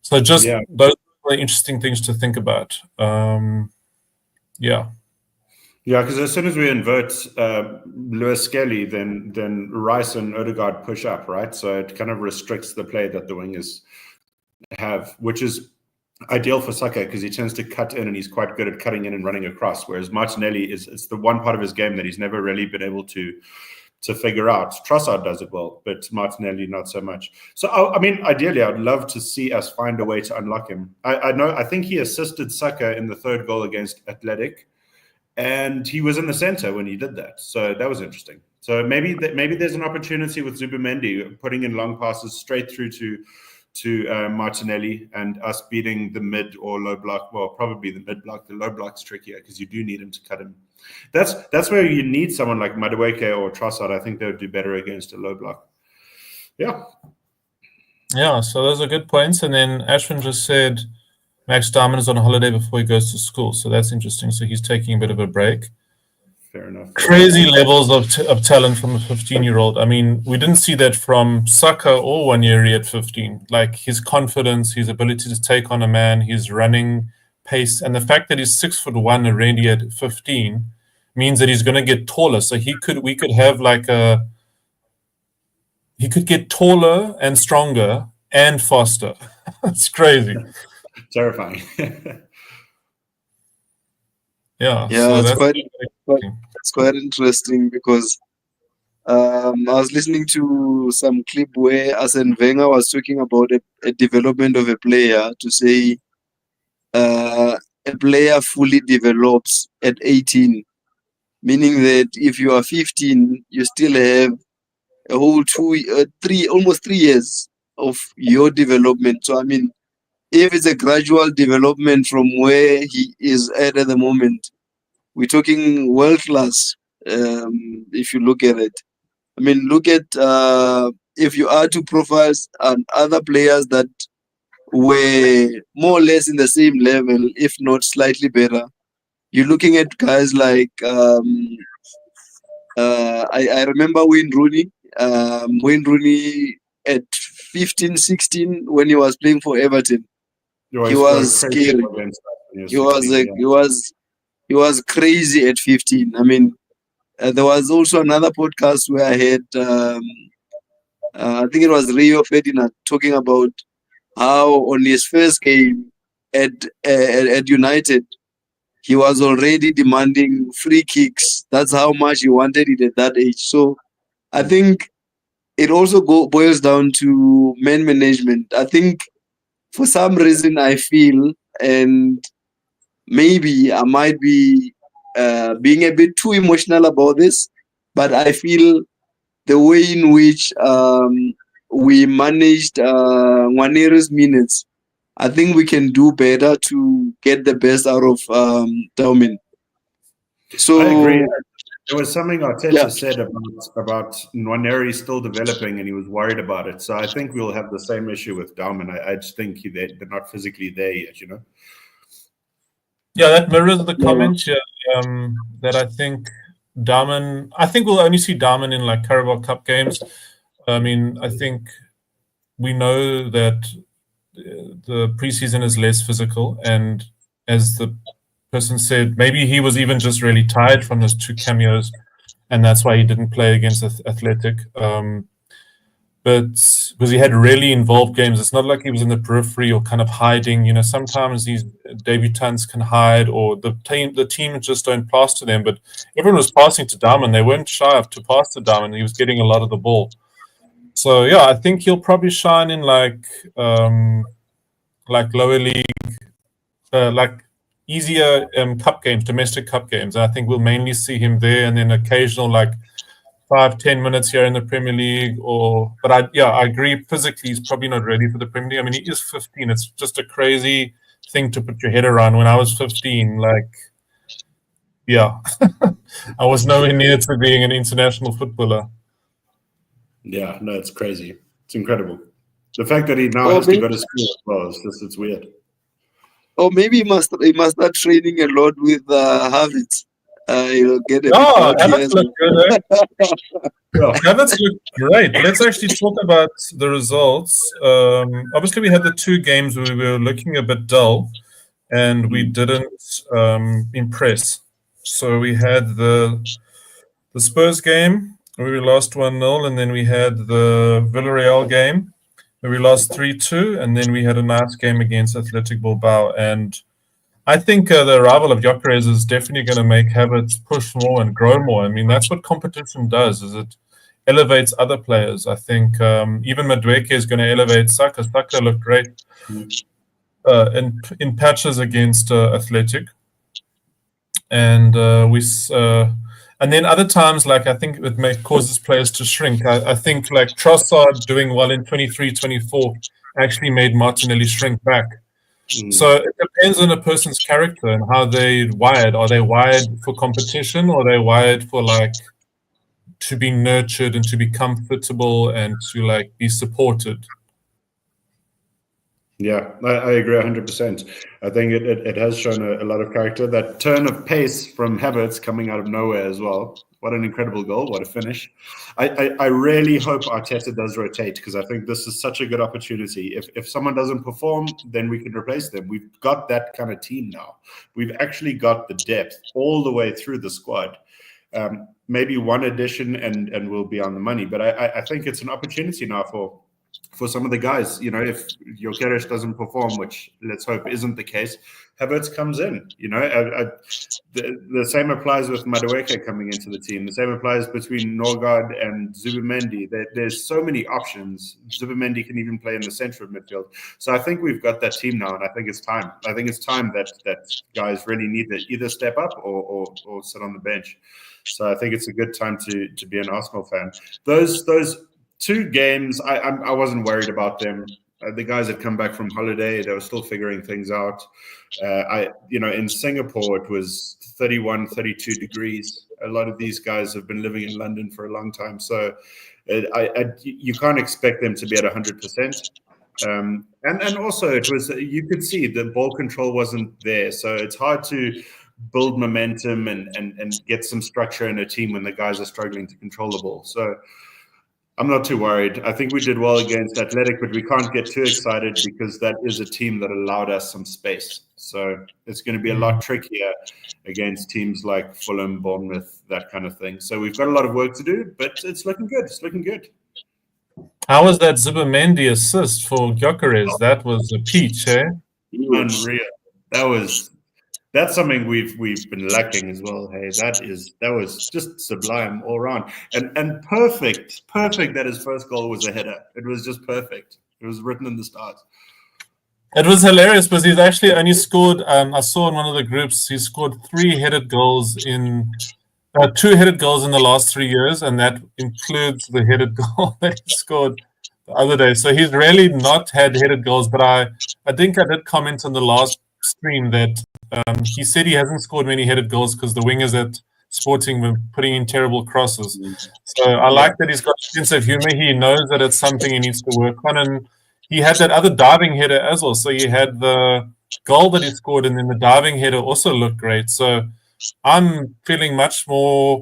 So those are the interesting things to think about. Yeah, because as soon as we invert Lewis-Skelly, then Rice and Odegaard push up, right? So it kind of restricts the play that the wingers have, which is ideal for Saka because he tends to cut in and he's quite good at cutting in and running across. Whereas Martinelli it's the one part of his game that he's never really been able to figure out. Trossard does it well, but Martinelli not so much. So I mean, ideally, I'd love to see us find a way to unlock him. I think he assisted Saka in the third goal against Athletic, and he was in the center when he did that. So that was interesting. So maybe there's an opportunity with Zubimendi putting in long passes straight through to Martinelli and us beating the mid or low block. Well, probably the mid block. The low block's trickier because you do need him to cut him. That's where you need someone like Madueke or Trossard. I think they would do better against a low block. Yeah. Yeah, so those are good points. And then Ashwin just said Max Diamond is on a holiday before he goes to school. So that's interesting. So he's taking a bit of a break. Fair enough. Crazy levels of talent from a 15-year-old. I mean, we didn't see that from Saka or Wanyeri at 15. Like his confidence, his ability to take on a man, his running pace, and the fact that he's 6'1" already at 15 means that he's going to get taller. So we could have like he could get taller and stronger and faster. It's crazy. Terrifying. Yeah. Yeah, So it's quite interesting because I was listening to some clip where Arsene Wenger was talking about a development of a player to say a player fully develops at 18, meaning that if you are 15, you still have a whole almost 3 years of your development. So I mean, if it's a gradual development from where he is at the moment, we're talking world class. If you look at it, I mean, look at if you are to profiles and other players that were more or less in the same level, if not slightly better. You're looking at guys like I remember Wayne Rooney. Wayne Rooney at 15, 16 when he was playing for Everton. He was scary. He was crazy at 15. I mean, there was also another podcast where I had, I think it was Rio Ferdinand talking about how on his first game at United, he was already demanding free kicks. That's how much he wanted it at that age. So I think it also boils down to man management. I think for some reason I feel, and maybe I might be being a bit too emotional about this, but I feel the way in which we managed Nwaneri's minutes, I think we can do better to get the best out of Dayne. So I agree. There was something Arteta said about Nwaneri still developing, and he was worried about it. So I think we'll have the same issue with Dayne. I just think they're not physically there yet, you know. Yeah, that mirrors the comment here that I think we'll only see Dayne in like Carabao Cup games. I mean, I think we know that the preseason is less physical, and as the person said, maybe he was even just really tired from those 2 cameos, and that's why he didn't play against Athletic. But because he had really involved games, it's not like he was in the periphery or kind of hiding. You know, sometimes these debutants can hide, or the team just don't pass to them. But everyone was passing to Dayne. They weren't shy to pass to Dayne. He was getting a lot of the ball. So yeah, I think he'll probably shine in like lower league, like easier cup games, domestic cup games. And I think we'll mainly see him there, and then occasional like 5-10 minutes here in the Premier League. But I agree. Physically, he's probably not ready for the Premier League. I mean, he is 15. It's just a crazy thing to put your head around. When I was 15, I was nowhere near to being an international footballer. Yeah, no, it's crazy. It's incredible. The fact that he now has to go to school as well, it's weird. Or maybe he must start training a lot with Havertz. He'll get Havertz looked good. Havertz looked great. Let's actually talk about the results. Obviously, we had the 2 games where we were looking a bit dull, and we didn't impress. So we had the Spurs game where we lost 1-0, and then we had the Villarreal game where we lost 3-2, and then we had a nice game against Athletic Bilbao. And I think the arrival of Gyökeres is definitely going to make Havertz push more and grow more. I mean, that's what competition does, is it elevates other players. I think even Madueke is going to elevate Saka. Saka looked great in patches against Athletic. And and then other times, like, I think it causes players to shrink. I think like Trossard doing well in 23-24 actually made Martinelli shrink back. So it depends on a person's character and how they're wired. Are they wired for competition, or are they wired for like to be nurtured and to be comfortable and to like be supported? Yeah, I agree 100%. I think it has shown a lot of character. That turn of pace from Havertz coming out of nowhere as well. What an incredible goal. What a finish. I really hope Arteta does rotate, because I think this is such a good opportunity. If someone doesn't perform, then we can replace them. We've got that kind of team now. We've actually got the depth all the way through the squad. Maybe one addition and we'll be on the money. But I think it's an opportunity now for some of the guys. You know, if Gyökeres doesn't perform, which let's hope isn't the case, Havertz comes in. You know, the same applies with Madueke coming into the team. The same applies between Norgard and Zubimendi. There's so many options. Zubimendi can even play in the center of midfield. So I think we've got that team now, and I think it's time. I think it's time that guys really need to either step up or sit on the bench. So I think it's a good time to be an Arsenal fan. Those 2 games, I wasn't worried about them. The guys had come back from holiday; they were still figuring things out. In Singapore, it was 31, 32 degrees. A lot of these guys have been living in London for a long time, so you can't expect them to be at 100%. And also, it was, you could see the ball control wasn't there, so it's hard to build momentum and get some structure in a team when the guys are struggling to control the ball. So I'm not too worried. I think we did well against Athletic, but we can't get too excited because that is a team that allowed us some space. So it's going to be a lot trickier against teams like Fulham, Bournemouth, that kind of thing. So we've got a lot of work to do, but it's looking good. It's looking good. How was that Zubimendi assist for Gyökeres? That was a peach, eh? Unreal. That's something we've been lacking as well. Hey, that was just sublime all around, and perfect that his first goal was a header. It was just perfect. It was written in the stars. It was hilarious because he's actually only scored. I saw in one of the groups he scored 3 headed goals in 2 headed goals in the last 3 years, and that includes the headed goal that he scored the other day. So he's really not had headed goals. But I think I did comment on the last stream that he said he hasn't scored many headed goals because the wingers at Sporting were putting in terrible crosses. So I like that he's got a sense of humor. He knows that it's something he needs to work on, and he had that other diving header as well. So he had the goal that he scored, and then the diving header also looked great. So I'm feeling much more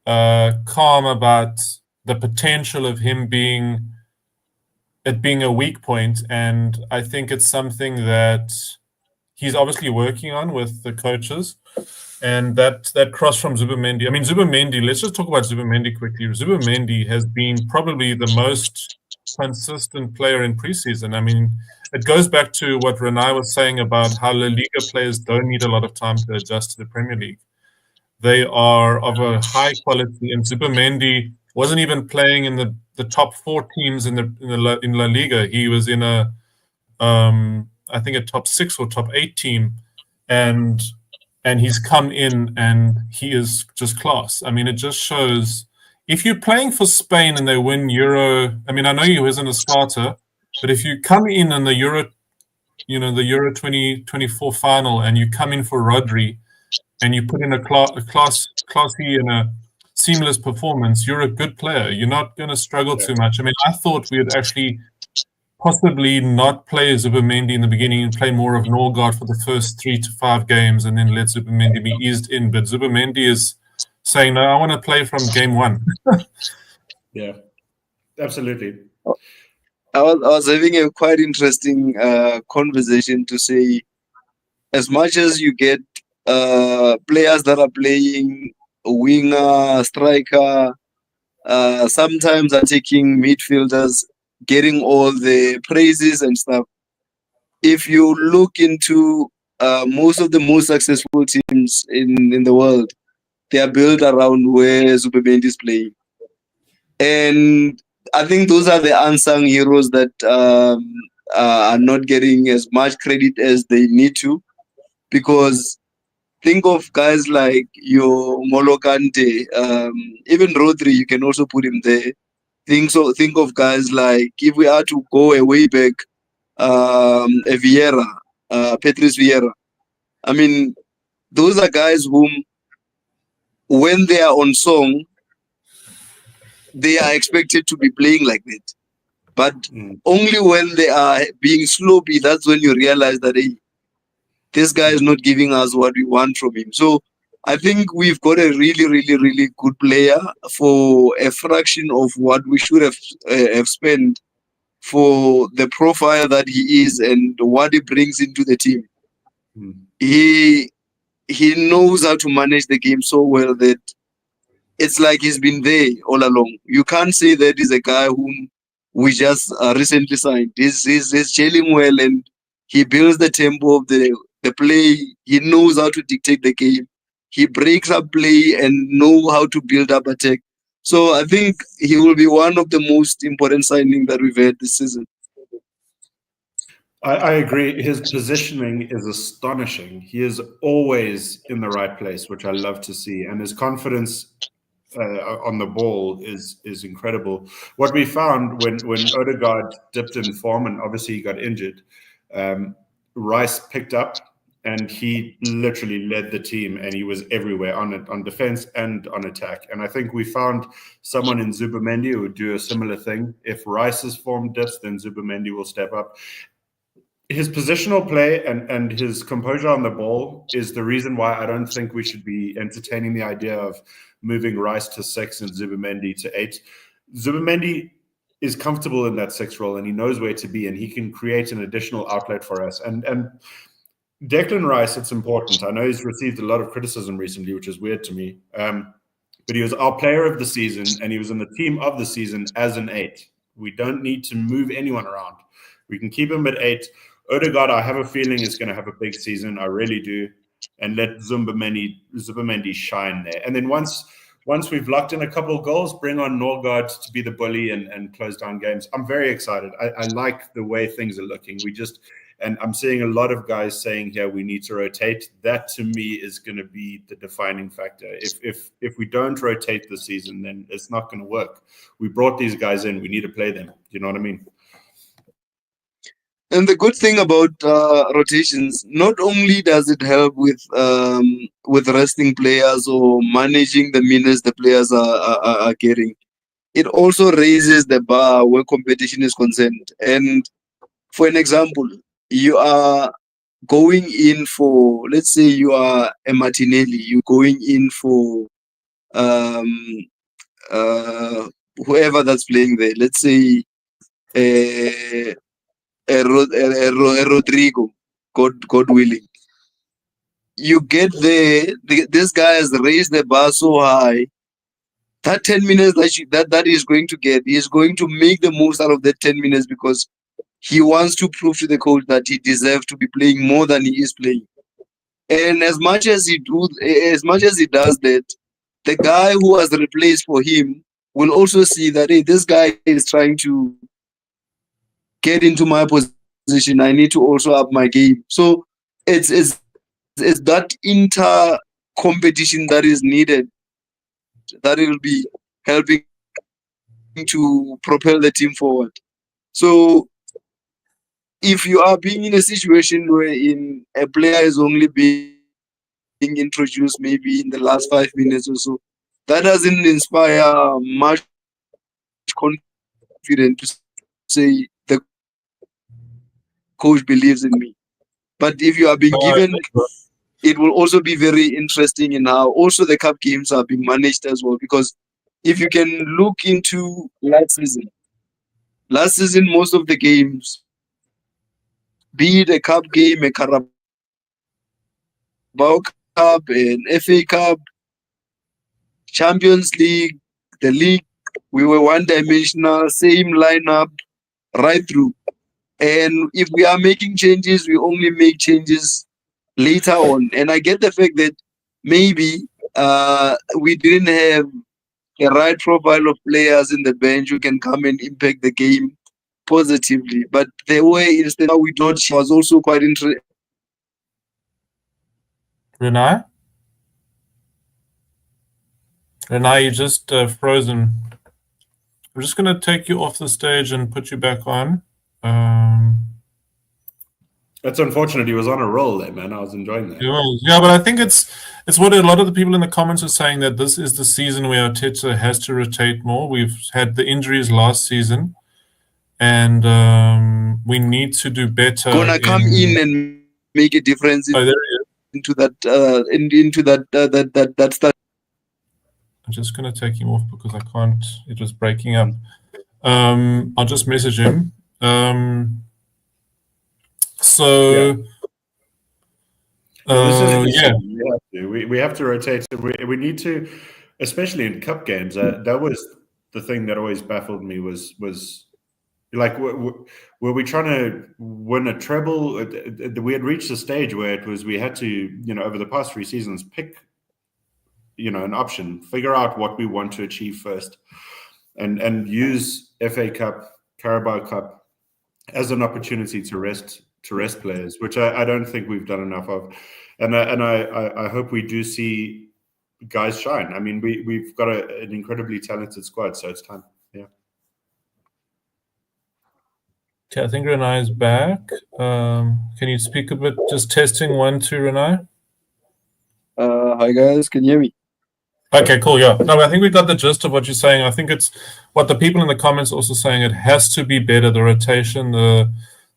calm about the potential of him being a weak point, and I think it's something that he's obviously working on with the coaches. And that cross from Zubimendi. I mean, Zubimendi, let's just talk about Zubimendi quickly. Zubimendi has been probably the most consistent player in preseason. I mean, it goes back to what Renai was saying about how La Liga players don't need a lot of time to adjust to the Premier League. They are of a high quality, and Zubimendi wasn't even playing in the top 4 teams in La Liga. He was in I think a top 6 or top 8 team, and he's come in and he is just class. I mean, it just shows if you're playing for Spain and they win Euro. I mean, I know he wasn't a starter, but if you come in the Euro, the Euro 2024 final, and you come in for Rodri, and you put in a classy and a seamless performance, you're a good player. You're not going to struggle too much. I mean, I thought we would actually possibly not play Zubimendi in the beginning and play more of Norgard for the first 3 to 5 games and then let Zubimendi be eased in. But Zubimendi is saying, no, I want to play from game 1. Yeah, absolutely. I was having a quite interesting conversation to say, as much as you get players that are playing winger, striker, sometimes are taking midfielders, getting all the praises and stuff. If you look into most of the most successful teams in the world, they are built around where Zubemendi is playing. And I think those are the unsung heroes that are not getting as much credit as they need to, because think of guys like your Ngolo Kante, even Rodri, you can also put him there. Think of guys like, if we are to go a way back, a Vieira, Patrice Vieira. I mean, those are guys whom, when they are on song, they are expected to be playing like that. But only when they are being sloppy, that's when you realize that, hey, this guy is not giving us what we want from him. So I think we've got a really, really, really good player for a fraction of what we should have spent for the profile that he is and what he brings into the team. He knows how to manage the game so well that it's like he's been there all along. You can't say that he's a guy whom we just recently signed. He's gelling well, and he builds the tempo of the play. He knows how to dictate the game. He breaks up play and know how to build up attack. So I think he will be one of the most important signings that we've had this season. I agree. His positioning is astonishing. He is always in the right place, which I love to see. And his confidence on the ball is incredible. What we found when Odegaard dipped in form, and obviously he got injured, Rice picked up and he literally led the team, and he was everywhere on defense and on attack. And I think we found someone in Zubemendi who would do a similar thing. If Rice's form dips, then Zubemendi will step up. His positional play and his composure on the ball is the reason why I don't think we should be entertaining the idea of moving Rice to 6 and Zubemendi to 8. Zubemendi is comfortable in that 6 role, and he knows where to be, and he can create an additional outlet for us. And Declan Rice, it's important. I know he's received a lot of criticism recently, which is weird to me. But he was our player of the season, and he was in the team of the season as an 8. We don't need to move anyone around. We can keep him at 8. Odegaard, I have a feeling, is going to have a big season. I really do. And let Zubemendi shine there. And then once we've locked in a couple of goals, bring on Norgard to be the bully and close down games. I'm very excited. I like the way things are looking. And I'm seeing a lot of guys saying here we need to rotate. That to me is going to be the defining factor. If we don't rotate this season, then it's not going to work. We brought these guys in. We need to play them. You know what I mean? And the good thing about rotations, not only does it help with resting players or managing the minutes the players are getting, it also raises the bar where competition is concerned. And for an example, you are going in for, let's say you are a Martinelli, you're going in for whoever that's playing there. Let's say Rodrigo, God willing. You get there, this guy has raised the bar so high. That 10 minutes that he's going to get, he's going to make the most out of that 10 minutes because he wants to prove to the coach that he deserves to be playing more than he is playing. And as much as he does that, the guy who has replaced for him will also see that, hey, this guy is trying to get into my position. I need to also up my game. So it's that inter competition that is needed that will be helping to propel the team forward. So if you are being in a situation where a player is only being introduced maybe in the last 5 minutes or so, that doesn't inspire much confidence to say the coach believes in me. But if you are being given, it will also be very interesting in how also the cup games are being managed as well. Because if you can look into last season, most of the games, be it a cup game, a Carabao Cup, an FA Cup, Champions League, the league, we were one-dimensional, same lineup. right through. And if we are making changes, we only make changes later on. And I get the fact that maybe we didn't have a right profile of players in the bench who can come and impact the game positively. But the way instead how we thought she was also quite interesting. Renai, you're just frozen. I'm just going to take you off the stage and put you back on. That's unfortunate. He was on a roll there, man. I was enjoying that. Yeah, but I think it's what a lot of the people in the comments are saying, that this is the season where Arteta has to rotate more. We've had the injuries last season, and we need to do better. Gonna come in and make a difference there he is. into that stuff. I'm just going to take him off because I can't. It was breaking up. I'll just message him. We have to rotate. We need to, especially in cup games. That was the thing that always baffled me. Was like, were we trying to win a treble? We had reached a stage where it was we had to, over the past 3 seasons, pick, an option, figure out what we want to achieve first, and use FA Cup, Carabao Cup as an opportunity to rest players, which I don't think we've done enough of, and I hope we do see guys shine. I mean, we've got an incredibly talented squad, so it's time. Yeah. Okay, I think Renai is back. Can you speak a bit? Just testing 1, 2, Renai. Hi guys, can you hear me? Okay, cool. Yeah, no, I think we got the gist of what you're saying. I think it's what the people in the comments also saying. It has to be better. The rotation, the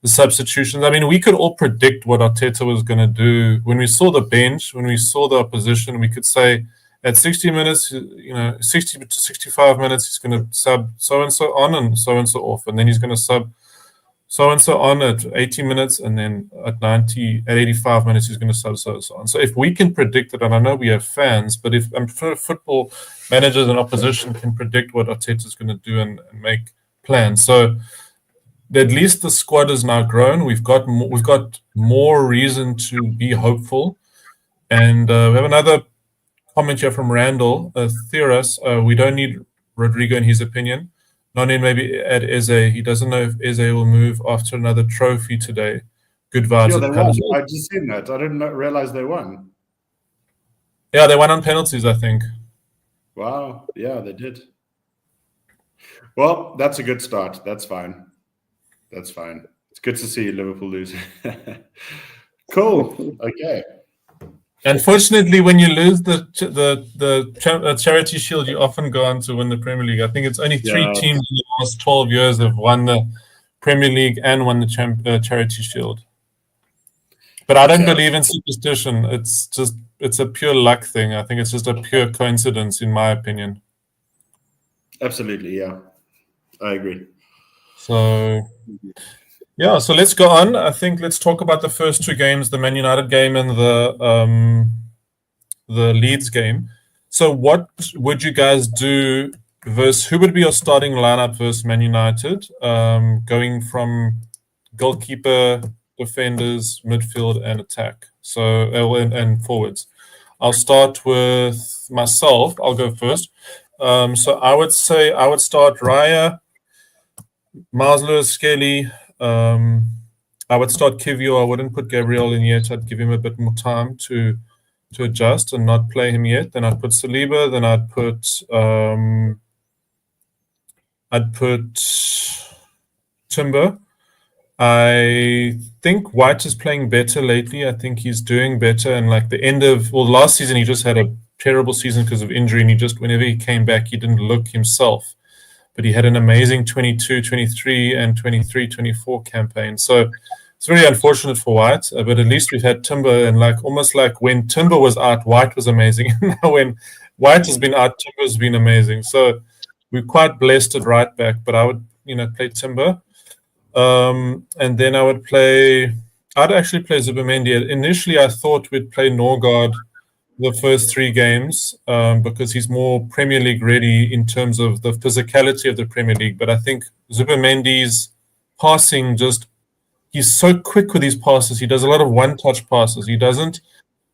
substitutions. I mean, we could all predict what Arteta was going to do when we saw the bench, when we saw the opposition. We could say at 60 minutes, 60 to 65 minutes, he's going to sub so and so on and so off, and then he's going to sub so and so on at 80 minutes, and then at 85 minutes, he's going to sub so on. So if we can predict it, and I know we have fans, but if football managers and opposition can predict what Arteta is going to do and make plans, so at least the squad is now grown. We've got more reason to be hopeful, and we have another comment here from Randall Theoras. We don't need Rodrigo in his opinion. None maybe add Eze. He doesn't know if Eze will move after another trophy today. Good vibes. Yeah, they won. I just seen that. I didn't realize they won. Yeah, they won on penalties, I think. Wow. Yeah, they did. Well, that's a good start. That's fine. It's good to see Liverpool lose. Cool. Okay. Unfortunately, when you lose the Charity Shield, you often go on to win the Premier League. I think it's only 3 teams in the last 12 years have won the Premier League and won the Charity Shield. But I don't believe in superstition. It's a pure luck thing. I think it's just a pure coincidence, in my opinion. Absolutely, yeah. I agree. So, yeah, so let's go on. I think let's talk about the first 2 games, the Man United game and the Leeds game. So what would you guys do versus who would be your starting lineup versus Man United, going from goalkeeper, defenders, midfield, and attack? So and forwards. I'll start with myself. I'll go first. So I would say I would start Raya, Miles Lewis, Skelly. I would start Kivio. I wouldn't put Gabriel in yet. I'd give him a bit more time to adjust and not play him yet. Then I'd put Saliba. Then I'd put Timber. I think White is playing better lately. I think he's doing better. And like the end of last season, he just had a terrible season because of injury, and whenever he came back, he didn't look himself. But he had an amazing 22, 23, and 23, 24 campaign. So it's very unfortunate for White, but at least we've had Timber, and almost like when Timber was out, White was amazing. Now when White has been out, Timber's been amazing. So we're quite blessed at right back, but I would, play Timber. And then I'd actually play Zubimendi. Initially, I thought we'd play Norgard the first 3 games because he's more Premier League ready in terms of the physicality of the Premier League. But I think Zubimendi's passing he's so quick with his passes. He does a lot of one-touch passes. He doesn't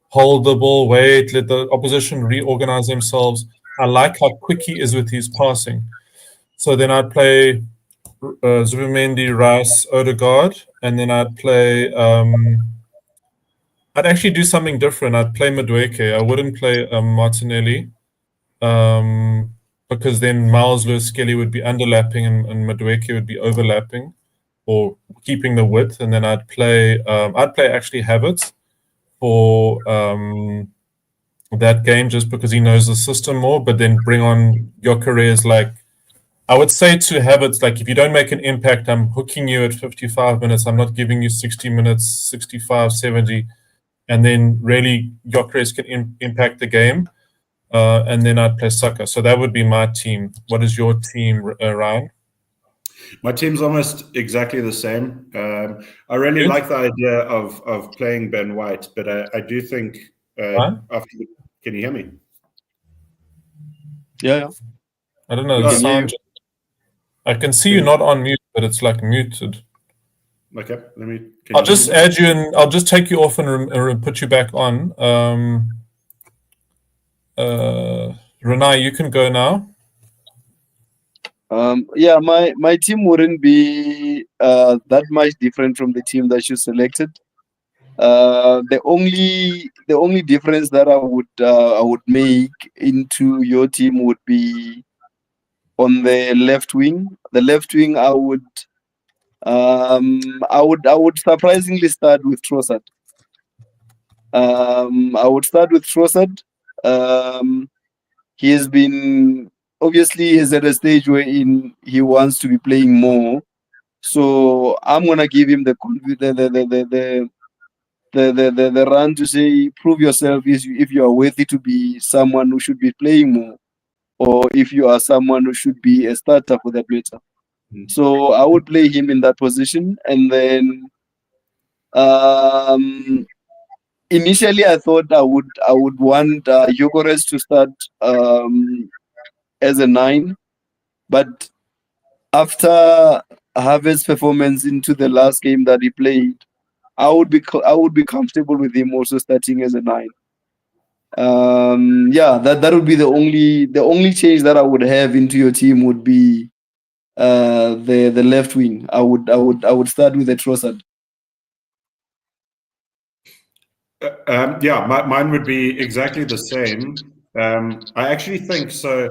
hold the ball, wait, let the opposition reorganize themselves. I like how quick he is with his passing. So then I'd play Zubimendi, Rice, Odegaard, and then I'd play. I'd actually do something different. I'd play Madueke. I wouldn't play Martinelli, because then Miles Lewis Skelly would be underlapping and Madueke would be overlapping, or keeping the width. And then I'd play actually Havertz for that game, just because he knows the system more. But then bring on Gyökeres. Like, I would say to Havertz, like, if you don't make an impact, I'm hooking you at 55 minutes. I'm not giving you 60 minutes, 65, 70. And then really Gyökeres can impact the game. And then I'd play Saka. So that would be my team. What is your team, Ryan? My team's almost exactly the same. I really like the idea of playing Ben White, but I do think after. Can you hear me? Yeah. I don't know. The sound. I can see you not on mute, but it's like muted. Okay, I'll just add you and I'll just take you off and put you back on. Renai, you can go now. My team wouldn't be that much different from the team that you selected. The only difference that I would make into your team would be on the left wing. The left wing, I would surprisingly start with Trossard. I would start with Trossard. He has been, obviously he's at a stage where he wants to be playing more. So I'm gonna give him the run to say, prove yourself if you are worthy to be someone who should be playing more, or if you are someone who should be a starter for that matter. So I would play him in that position. And then initially I thought I would want Gyökeres to start as a 9, but after Havertz's performance into the last game that he played, I would be comfortable with him also starting as a 9. That would be the only change that I would have into your team would be the left wing. I would start with the Trossard. Mine would be exactly the same. I actually think so.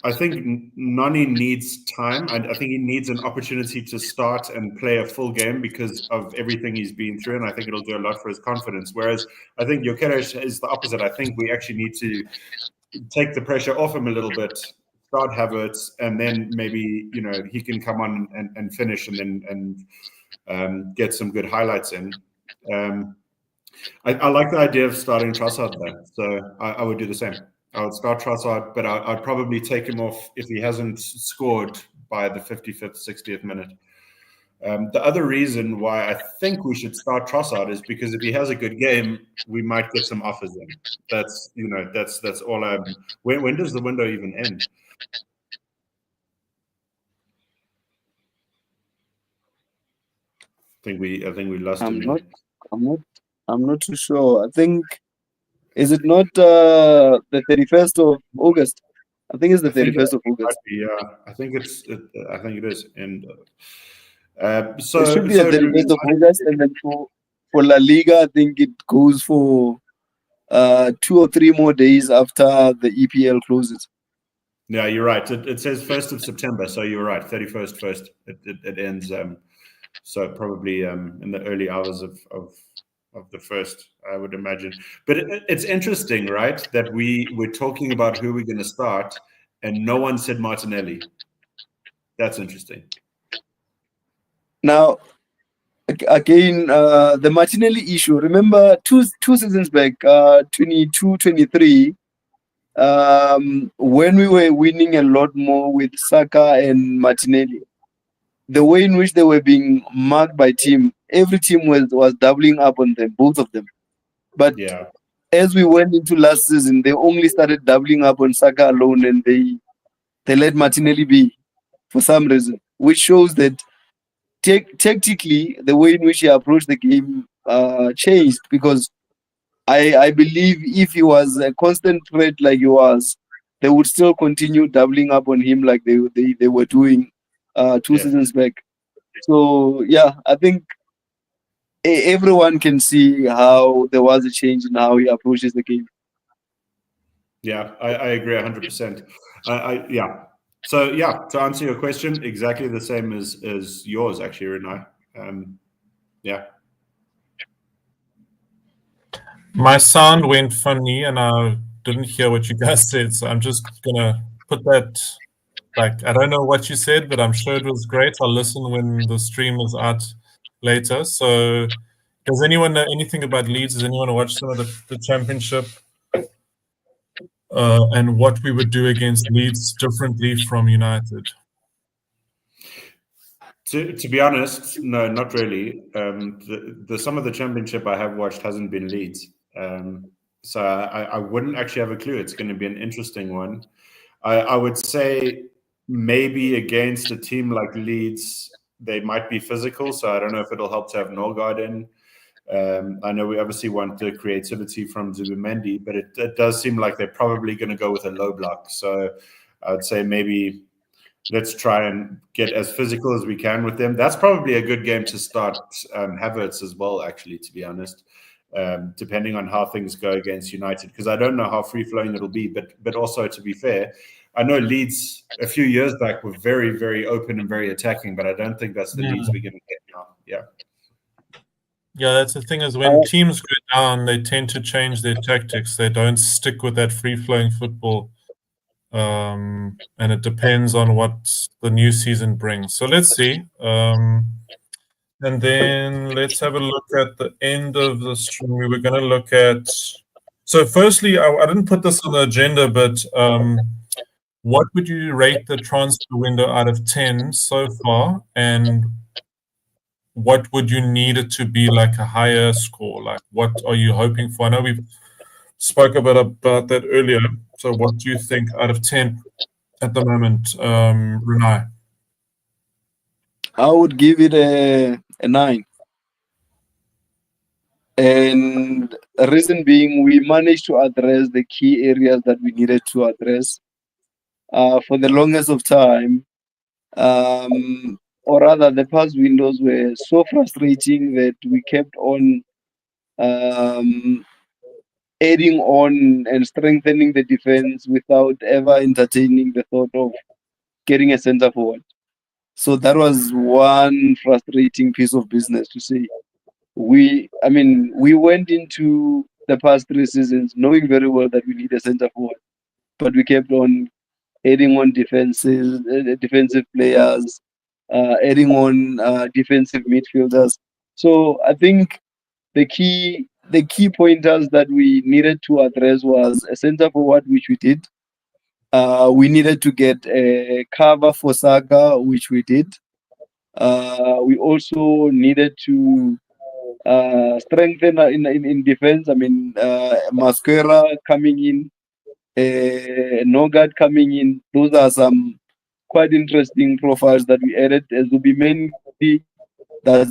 I think Nani needs time. I think he needs an opportunity to start and play a full game because of everything he's been through, and I think it'll do a lot for his confidence. Whereas I think Gyökeres is the opposite. I think we actually need to take the pressure off him a little bit, start Havertz, and then maybe he can come on and finish, and get some good highlights in. I like the idea of starting Trossard there, so I would do the same. I would start Trossard, but I'd probably take him off if he hasn't scored by the 55th, 60th minute. The other reason why I think we should start Trossard is because if he has a good game, we might get some offers in. That's all. When does the window even end? I think we lost him. I'm not too sure. I think, is it not the 31st of August? I think it's the 31st of August. Yeah, I think it is. And it should be the 31st of August, and then for La Liga, I think it goes for 2 or 3 more days after the EPL closes. Yeah, you're right. It says 1st of September, so you're right. 31st first. It ends. So probably in the early hours of the first, I would imagine. But it's interesting, right, that we're talking about who we're going to start, and no one said Martinelli. That's interesting. Now, again, the Martinelli issue. Remember, two seasons back, 22-23, when we were winning a lot more with Saka and Martinelli, the way in which they were being marked by every team was doubling up on them, both of them. But as we went into last season, they only started doubling up on Saka alone, and they let Martinelli be for some reason. which shows that tactically the way in which he approached the game changed, because I believe if he was a constant threat like he was, they would still continue doubling up on him like they were doing 2 seasons back. So yeah, I think everyone can see how there was a change in how he approaches the game. Yeah, I agree 100%. Yeah. So yeah, to answer your question, exactly the same as yours, actually, Renai. Yeah. My sound went funny and I didn't hear what you guys said, so I'm just gonna put that. Like, I don't know what you said, but I'm sure it was great. I'll listen when the stream is out later. So, does anyone know anything about Leeds? Does anyone watch some of the championship? And what we would do against Leeds differently from United? To be honest, no, not really. The some of the championship I have watched hasn't been Leeds, so I wouldn't actually have a clue. It's going to be an interesting one. I would say maybe against a team like Leeds, they might be physical. So I don't know if it'll help to have Norgard in. I know we obviously want the creativity from Zubimendi, but it does seem like they're probably going to go with a low block. So I'd say maybe let's try and get as physical as we can with them. That's probably a good game to start Havertz as well, actually, to be honest, depending on how things go against United, because I don't know how free-flowing it'll be. But also, to be fair, I know Leeds a few years back were very, very open and very attacking, but I don't think that's the Leeds we're going to get now. Yeah. Yeah, that's the thing is when teams go down, they tend to change their tactics. They don't stick with that free-flowing football. And it depends on what the new season brings. So let's see. And then let's have a look at the end of the stream. We were going to look at. So, firstly, I didn't put this on the agenda, but what would you rate the transfer window out of 10 so far? And what would you need it to be like a higher score? Like, what are you hoping for? I know we've spoke a bit about that earlier. So, what do you think out of 10 at the moment, Renai? I would give it a 9. And the reason being, we managed to address the key areas that we needed to address. For the longest of time, or rather, the past windows were so frustrating that we kept on adding on and strengthening the defense without ever entertaining the thought of getting a center forward. So that was one frustrating piece of business to say. We went into the past 3 seasons knowing very well that we need a center forward, but we kept on adding on defensive players, adding on defensive midfielders. So I think the key pointers that we needed to address was a center forward, which we did. We needed to get a cover for Saka, which we did. We also needed to strengthen in defense. I mean, Masquera coming in, Nogard coming in. Those are some quite interesting profiles that we added. Zubimendi, that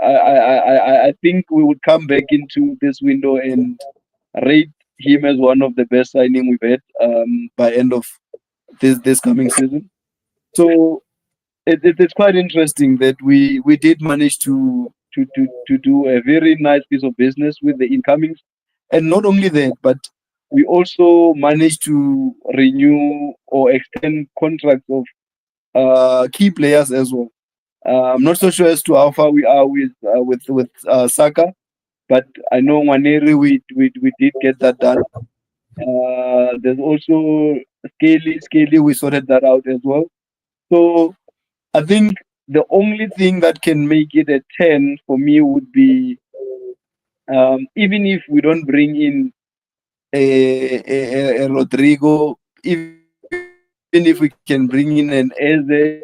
I think we would come back into this window and rate him as one of the best signing we've had by end of this coming season. So it's quite interesting that we did manage to do a very nice piece of business with the incomings, and not only that, but we also managed to renew or extend contracts of key players as well. I'm not so sure as to how far we are with Saka, but I know Waneri we did get that done. There's also Scaly, we sorted that out as well. So I think the only thing that can make it a 10 for me would be even if we don't bring in a Rodrigo, even if we can bring in an Eze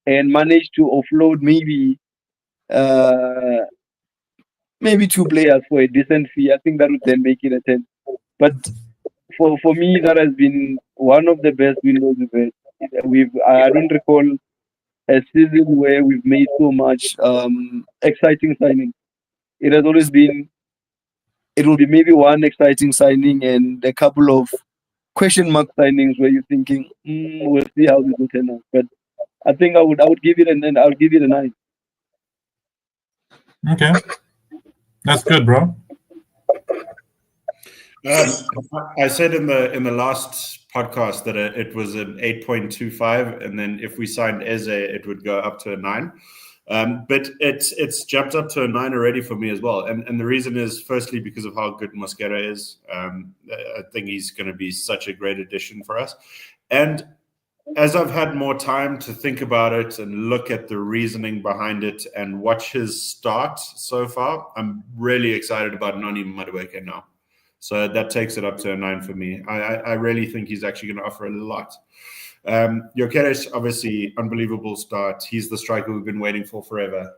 and manage to offload maybe 2 players for a decent fee, I think that would then make it a 10. But for me, that has been one of the best windows we've had I don't recall a season where we've made so much exciting signing. It has always been. It will be maybe one exciting signing and a couple of question mark signings where you're thinking, we'll see how this will turn out. But I think I would give it and I would give it a 9. Okay, that's good, bro. I said in the last podcast that it was an 8.25, and then if we signed Eze, it would go up to a 9. But it's jumped up to a 9 already for me as well. And the reason is firstly because of how good Mosquera is. I think he's going to be such a great addition for us. And as I've had more time to think about it and look at the reasoning behind it and watch his start so far, I'm really excited about Noni Madueke now. So that takes it up to a 9 for me. I really think he's actually going to offer a lot. Gyökeres, obviously, unbelievable start. He's the striker we've been waiting for forever.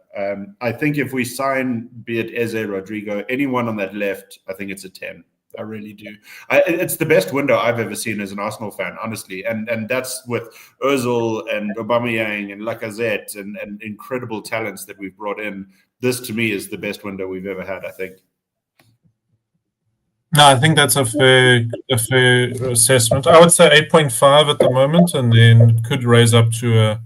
I think if we sign, be it Eze, Rodrigo, anyone on that left, I think it's a 10. I really do. It's the best window I've ever seen as an Arsenal fan, honestly. And that's with Ozil and Aubameyang and Lacazette and incredible talents that we've brought in. This, to me, is the best window we've ever had, I think. No, I think that's a fair assessment. I would say 8.5 at the moment, and then could raise up to a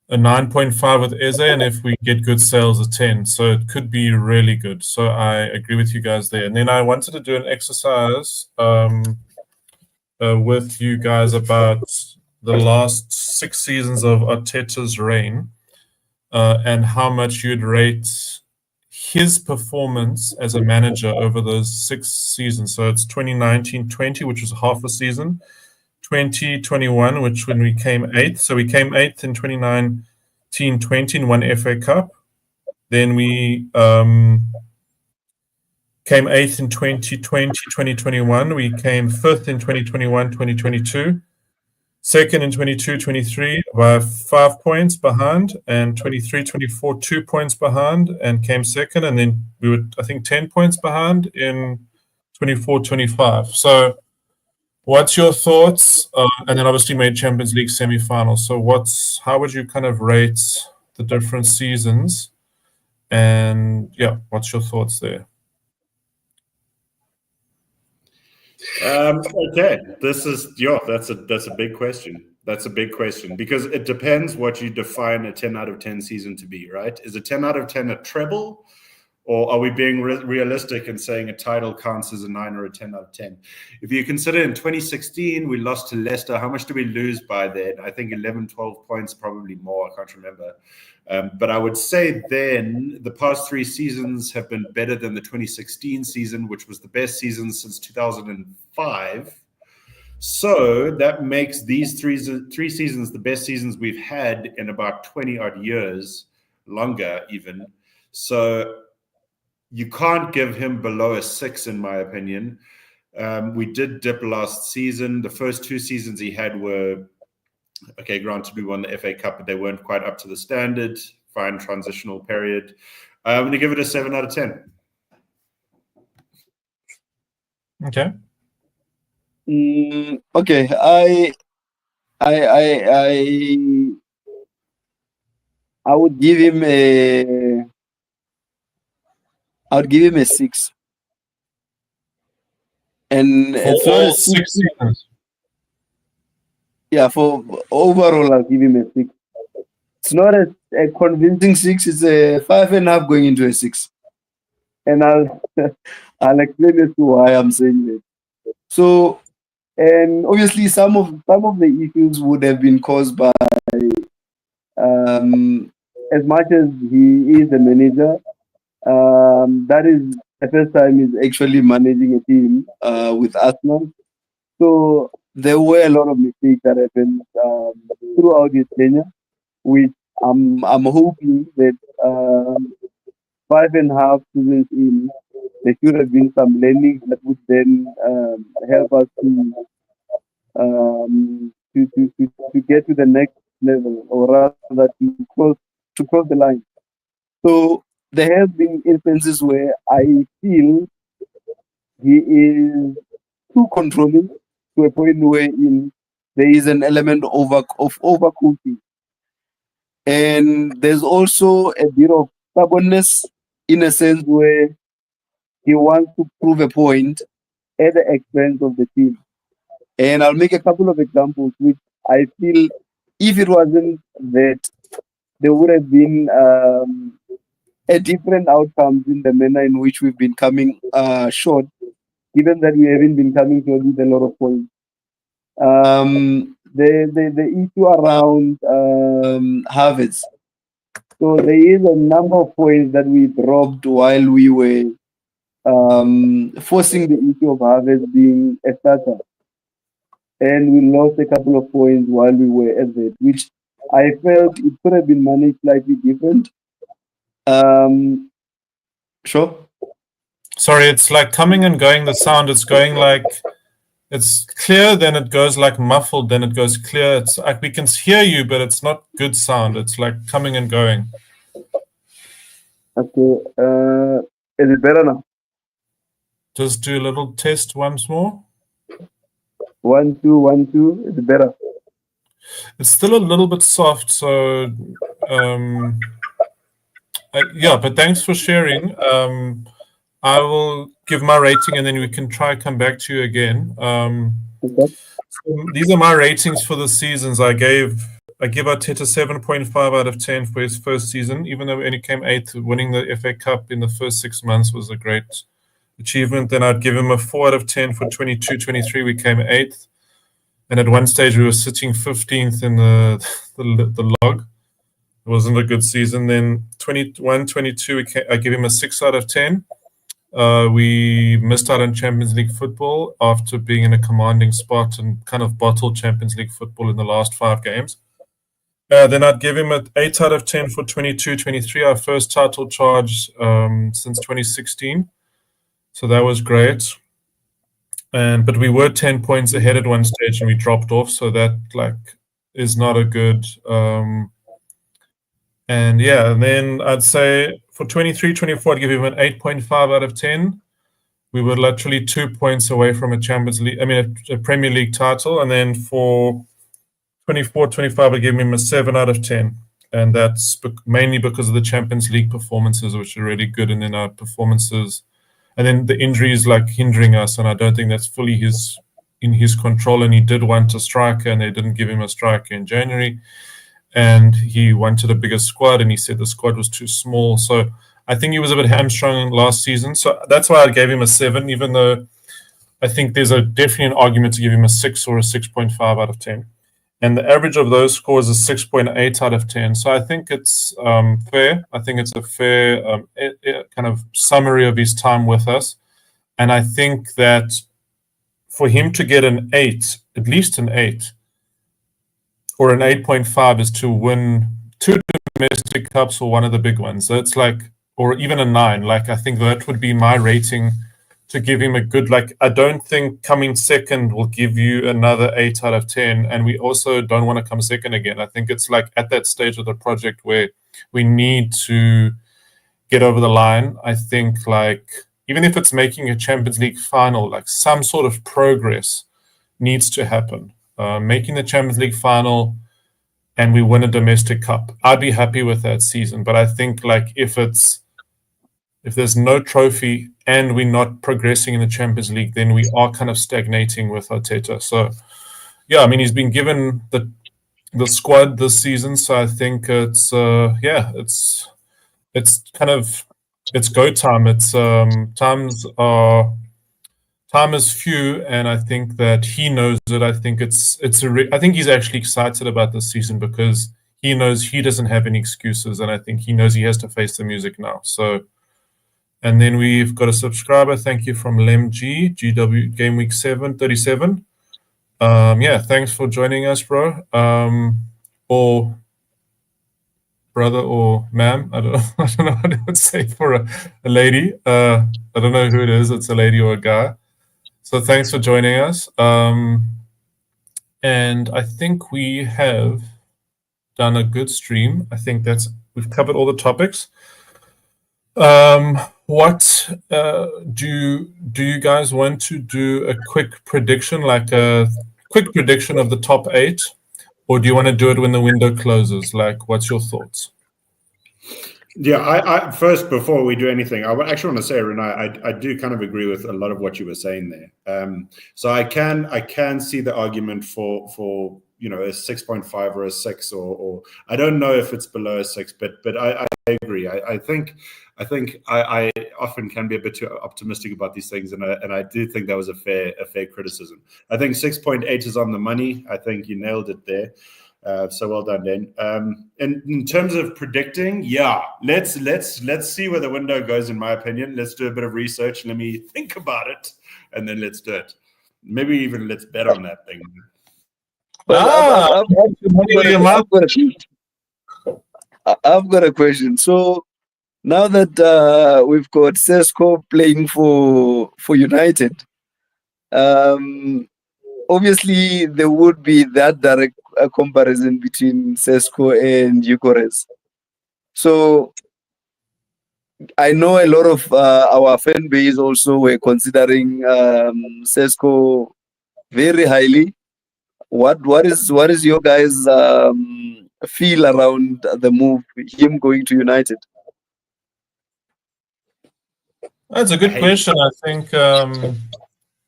9.5 with Eze, and if we get good sales, a 10. So it could be really good. So I agree with you guys there. And then I wanted to do an exercise with you guys about the last 6 seasons of Arteta's reign and how much you'd rate his performance as a manager over those 6 seasons. So it's 2019-20, which was half a season. 2021, which when we came 8th. So we came 8th in 2019-20 and won FA Cup. Then we came 8th in 2020-2021. We came 5th in 2021-2022. Second in 22-23 by 5 points behind, and 23-24 2 points behind, and came second. And then we were, I think, 10 points behind in 24-25. So what's your thoughts? And then obviously made Champions League semi-final. So how would you kind of rate the different seasons? And yeah, what's your thoughts there? Okay, that's a big question. That's a big question because it depends what you define a 10 out of 10 season to be, right? Is a 10 out of 10 a treble, or are we being realistic and saying a title counts as a 9 or a 10 out of 10? If you consider in 2016 we lost to Leicester, how much did we lose by then? I think 11, 12 points, probably more. I can't remember. But I would say then the past 3 seasons have been better than the 2016 season, which was the best season since 2005. So that makes these three seasons the best seasons we've had in about 20 odd years, longer even. So you can't give him below a 6, in my opinion. We did dip last season. The first 2 seasons he had were, okay, granted, we won the FA Cup, but they weren't quite up to the standard. Fine transitional period. I'm going to give it a 7 out of 10. Okay. Okay. I would give him a 6. And for all 6 seasons. Yeah, for overall, I'll give him a 6. It's not a convincing 6. It's a 5.5 going into a 6. And I'll explain as to why I'm saying that. So, and obviously, some of the issues would have been caused by, as much as he is the manager, that is the first time he's actually managing a team with Arsenal. So there were a lot of mistakes that happened throughout his tenure, which I'm hoping that 5.5 seasons in, there should have been some learning that would then help us to get to the next level, or rather to cross the line. So there have been instances where I feel he is too controlling to a point where there is an element of overcooking. And there's also a bit of stubbornness in a sense where he wants to prove a point at the expense of the team. And I'll make a couple of examples which I feel if it wasn't that there would have been a different outcomes in the manner in which we've been coming short, given that we haven't been coming short with a lot of points. The issue around Harvard's. So there is a number of points that we dropped while we were forcing the issue of Harvard being a starter. And we lost a couple of points while we were at that, which I felt it could have been managed slightly different. Sure. Sorry, it's like coming and going. The sound, it's going like it's clear, then it goes like muffled, then it goes clear. It's like we can hear you, but it's not good sound. It's like coming and going. Okay. Is it better now? Just do a little test once more. 1 2 1 2. Is it better? It's still a little bit soft, so yeah. But thanks for sharing. I will give my rating, and then we can try come back to you again. Okay. So these are my ratings for the seasons. I give Arteta 7.5 out of 10 for his first season, even though we only came 8th. Winning the FA Cup in the first 6 months was a great achievement. Then I'd give him a 4 out of 10 for 22-23. We came 8th, and at one stage we were sitting 15th in the log. It wasn't a good season. Then 21-22, I give him a 6 out of 10. We missed out on Champions League football after being in a commanding spot and kind of bottled Champions League football in the last 5 games. Then I'd give him an 8 out of 10 for 22-23, our first title charge since 2016. So that was great. But we were 10 points ahead at one stage and we dropped off. So that is not a good. And then I'd say for 23-24, I'd give him an 8.5 out of 10. We were literally 2 points away from a Premier League title. And then for 24-25, I gave him a 7 out of 10. And that's mainly because of the Champions League performances, which are really good. And then our performances, and then the injuries hindering us. And I don't think that's fully in his control. And he did want a striker, and they didn't give him a striker in January. And he wanted a bigger squad, and he said the squad was too small. So I think he was a bit hamstrung last season. So that's why I gave him a 7, even though I think there's definitely an argument to give him a 6 or a 6.5 out of 10. And the average of those scores is 6.8 out of 10. So I think it's fair. I think it's a fair kind of summary of his time with us. And I think that for him to get an 8, at least an 8, or an 8.5 is to win 2 domestic cups or one of the big ones. So it's or even a 9. I think that would be my rating to give him a good, I don't think coming second will give you another 8 out of 10. And we also don't want to come second again. I think it's at that stage of the project where we need to get over the line. I think even if it's making a Champions League final, some sort of progress needs to happen. Making the Champions League final and we win a domestic cup, I'd be happy with that season. But I think if there's no trophy and we're not progressing in the Champions League, then we are kind of stagnating with Arteta. So he's been given the squad this season, so I think it's go time. It's time is few, and I think that he knows it. I think I think he's actually excited about this season because he knows he doesn't have any excuses, and I think he knows he has to face the music now. So, and then we've got a subscriber. Thank you from LemG, GW Game Week 37. Thanks for joining us, bro. Or brother or ma'am. I don't know what I would say for a lady. I don't know who it is. It's a lady or a guy. So thanks for joining us. And I think we have done a good stream. I think we've covered all the topics. What do you guys want to do a quick prediction, like a quick prediction of the top 8, or do you want to do it when the window closes? Like, what's your thoughts? Yeah, I first, before we do anything, I actually want to say, Renai, I do kind of agree with a lot of what you were saying there. So I can see the argument for a 6.5 or a 6, or I don't know if it's below a 6, but I agree. I think I often can be a bit too optimistic about these things, and I do think that was a fair criticism. I think 6.8 is on the money. I think you nailed it there. So well done, Dayne. And in terms of predicting, yeah, let's see where the window goes. In my opinion, let's do a bit of research. Let me think about it, and then let's do it. Maybe even let's bet on that thing. Well, I've got a question. So now that we've got Sesko playing for United, obviously there would be that direct comparison between Sesko and Gyökeres. So I know a lot of our fan base also were considering Sesko very highly. What is your guys' feel around the move, him going to United? That's a good question. I think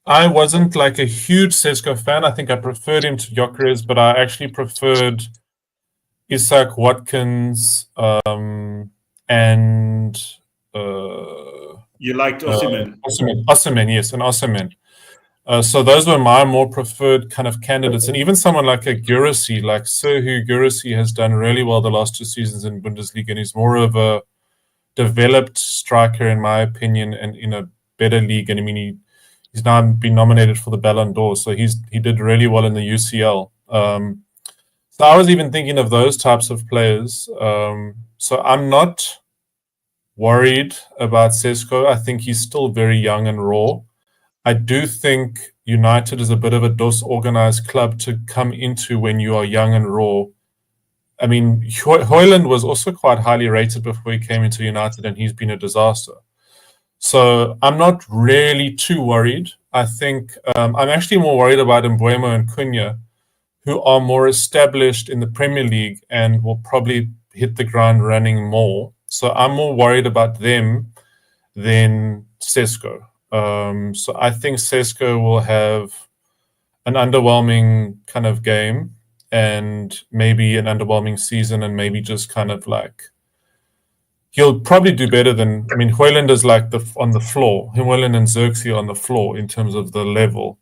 I wasn't like a huge Sesko fan. I think I preferred him to Gyökeres, but I actually preferred Isak, Watkins, and you liked Osimhen. Osimhen, yes, and Osimhen. So those were my more preferred kind of candidates, and even someone like a Guirassy, like Serhu Guirassy, has done really well the last 2 seasons in Bundesliga, and he's more of a developed striker, in my opinion, and in a better league. And I mean, he's now been nominated for the Ballon d'Or, so he did really well in the UCL. So I was even thinking of those types of players. So I'm not worried about Sesko. I think he's still very young and raw. I do think United is a bit of a disorganized club to come into when you are young and raw. I mean, Højlund was also quite highly rated before he came into United, and he's been a disaster. So I'm not really too worried. I think I'm actually more worried about Mbeumo and Cunha, who are more established in the Premier League and will probably hit the ground running more. So I'm more worried about them than Sesko. So I think Sesko will have an underwhelming kind of game and maybe an underwhelming season, and maybe just kind of like he'll probably do better than, I mean, Højlund is like on the floor. Højlund and Xerxes are on the floor in terms of the level.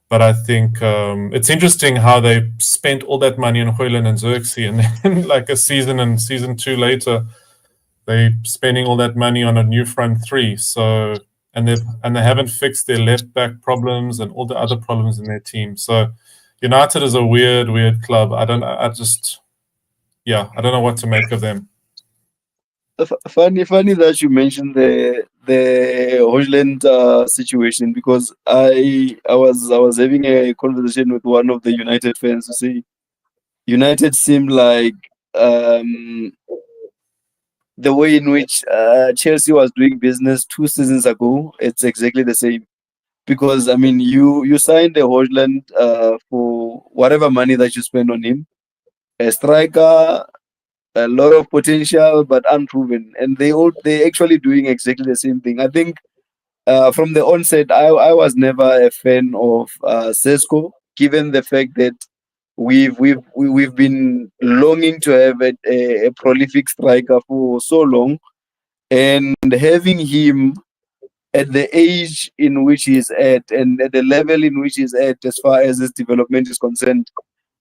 But I think it's interesting how they spent all that money on Højlund and Xerxes, and then like a season and season 2 later, they're spending all that money on a new front 3. So and they haven't fixed their left back problems and all the other problems in their team. So United is a weird club. I don't know what to make of them. Funny that you mentioned the Højlund situation, because I was having a conversation with one of the United fans to say United seemed like the way in which Chelsea was doing business 2 seasons ago. It's exactly the same, because I mean you signed a Højlund for whatever money that you spend on him, a striker, a lot of potential but unproven, and they actually doing exactly the same thing. I think from the onset, I was never a fan of Sesko, given the fact that we've been longing to have a prolific striker for so long, and having him at the age in which he's at and at the level in which he's at as far as his development is concerned,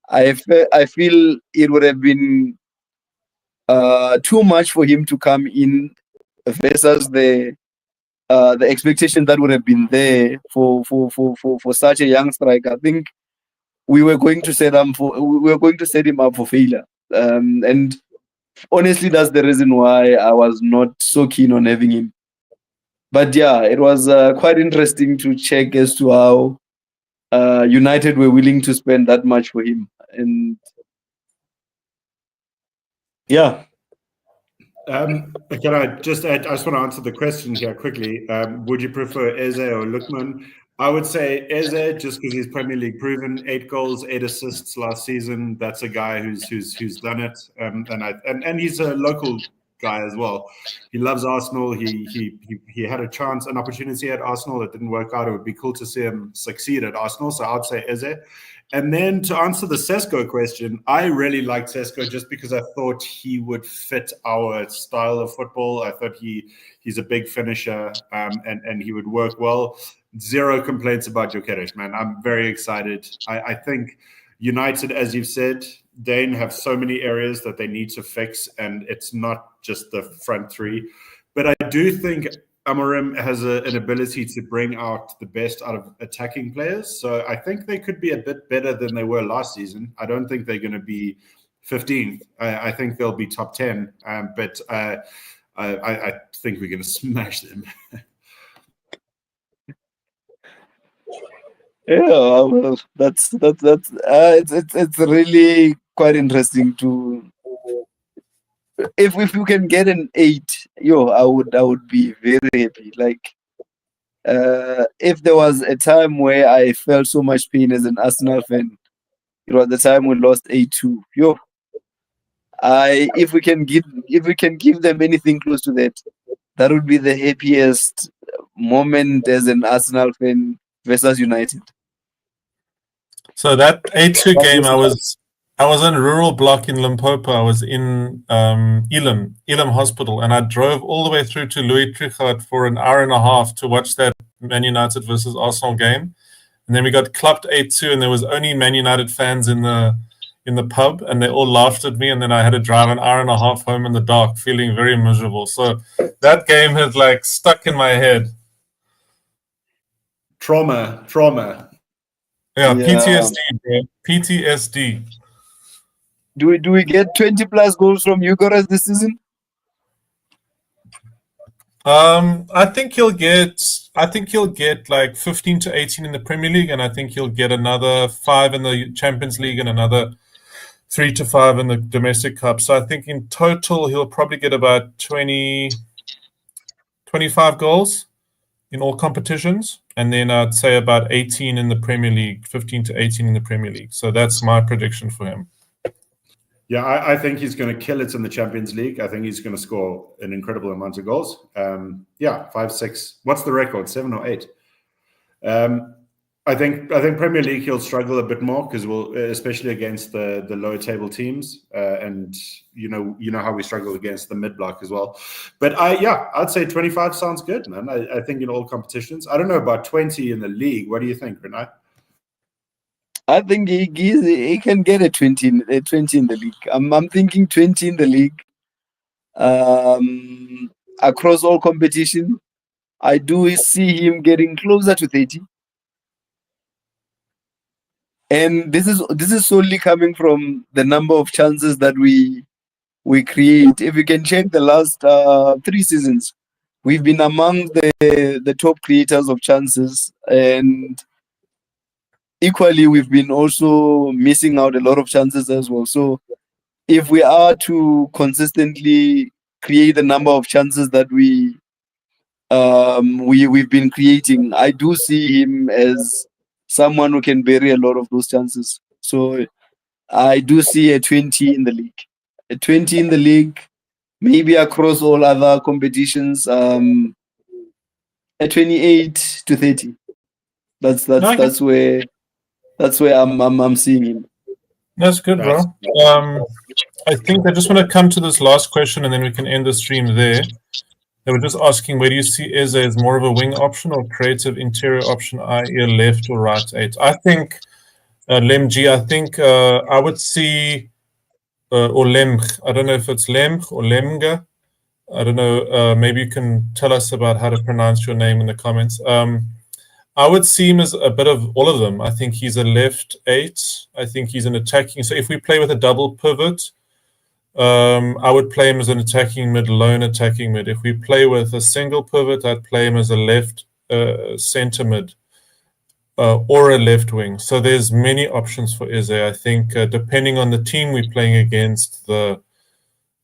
I feel it would have been too much for him to come in versus the expectation that would have been there for such a young striker. I think we were going to set him up for failure, and honestly, that's the reason why I was not so keen on having him. But yeah, it was quite interesting to check as to how United were willing to spend that much for him, and yeah. Can I just add, I just want to answer the question here quickly. Would you prefer Eze or Lookman? I would say Eze, just because he's Premier League proven, 8 goals, 8 assists last season. That's a guy who's done it, and he's a local guy as well. He loves Arsenal. He had an opportunity at Arsenal. It didn't work out. It would be cool to see him succeed at Arsenal. So I'd say Eze. And then to answer the Sesko question, I really liked Sesko just because I thought he would fit our style of football. I thought he's a big finisher, and he would work well. Zero complaints about Gyökeres, man. I'm very excited. I think United, as you've said, Dayne, have so many areas that they need to fix, and it's not just the front three. But I do think Amorim has an ability to bring out the best out of attacking players. So I think they could be a bit better than they were last season. I don't think they're going to be 15th. I think they'll be top 10. But I think we're going to smash them. Yeah, well, that's it's really quite interesting to if you can get an 8, I would be very happy. Like if there was a time where I felt so much pain as an Arsenal fan, it was the time we lost 8-2. If we can give them anything close to that, that would be the happiest moment as an Arsenal fan versus United. So that 8-2 game, I was on rural block in Limpopo. I was in Elam Hospital, and I drove all the way through to Louis Trichardt for an hour and a half to watch that Man United versus Arsenal game. And then we got clapped 8-2, and there was only Man United fans in the pub, and they all laughed at me. And then I had to drive an hour and a half home in the dark, feeling very miserable. So that game has stuck in my head. Trauma. Yeah, PTSD, bro. PTSD. Do we get 20 plus goals from Gyökeres this season? I think he'll get 15 to 18 in the Premier League, and I think he'll get another 5 in the Champions League and another 3 to 5 in the domestic cup. So I think in total he'll probably get about 25 goals in all competitions, and then I'd say about 18 in the Premier League, 15 to 18 in the Premier League. So that's my prediction for him. Yeah, I think he's going to kill it in the Champions League. I think he's going to score an incredible amount of goals. 5, 6. What's the record? 7 or 8? I think Premier League he'll struggle a bit more because especially against the lower table teams, and you know how we struggle against the mid block as well. But I'd say 25 sounds good, man. I think in all competitions. I don't know about 20 in the league. What do you think, Renai? I think he can get a 20 in the league. I'm thinking 20 in the league. Across all competition, I do see him getting closer to 30. And this is solely coming from the number of chances that we create. If you can check the last 3 seasons, we've been among the top creators of chances, and equally we've been also missing out a lot of chances as well. So if we are to consistently create the number of chances that we've been creating, I do see him as someone who can bury a lot of those chances. So I do see a 20 in the league. A 20 in the league, maybe across all other competitions, a 28 to 30. That's where I'm seeing him. That's good, bro. I think I just want to come to this last question, and then we can end the stream there. They were just asking, where do you see Eze as more of a wing option or creative interior option, i.e. a left or right 8? I think Lemg, I would see, or Lemg, I don't know if it's Lemg or Lemga. I don't know, maybe you can tell us about how to pronounce your name in the comments. I would see him as a bit of all of them. I think he's a left 8. I think he's an attacking. So if we play with a double pivot, I would play him as an attacking mid, lone attacking mid. If we play with a single pivot, I'd play him as a left center mid or a left wing. So there's many options for Eze. I think depending on the team we're playing against, the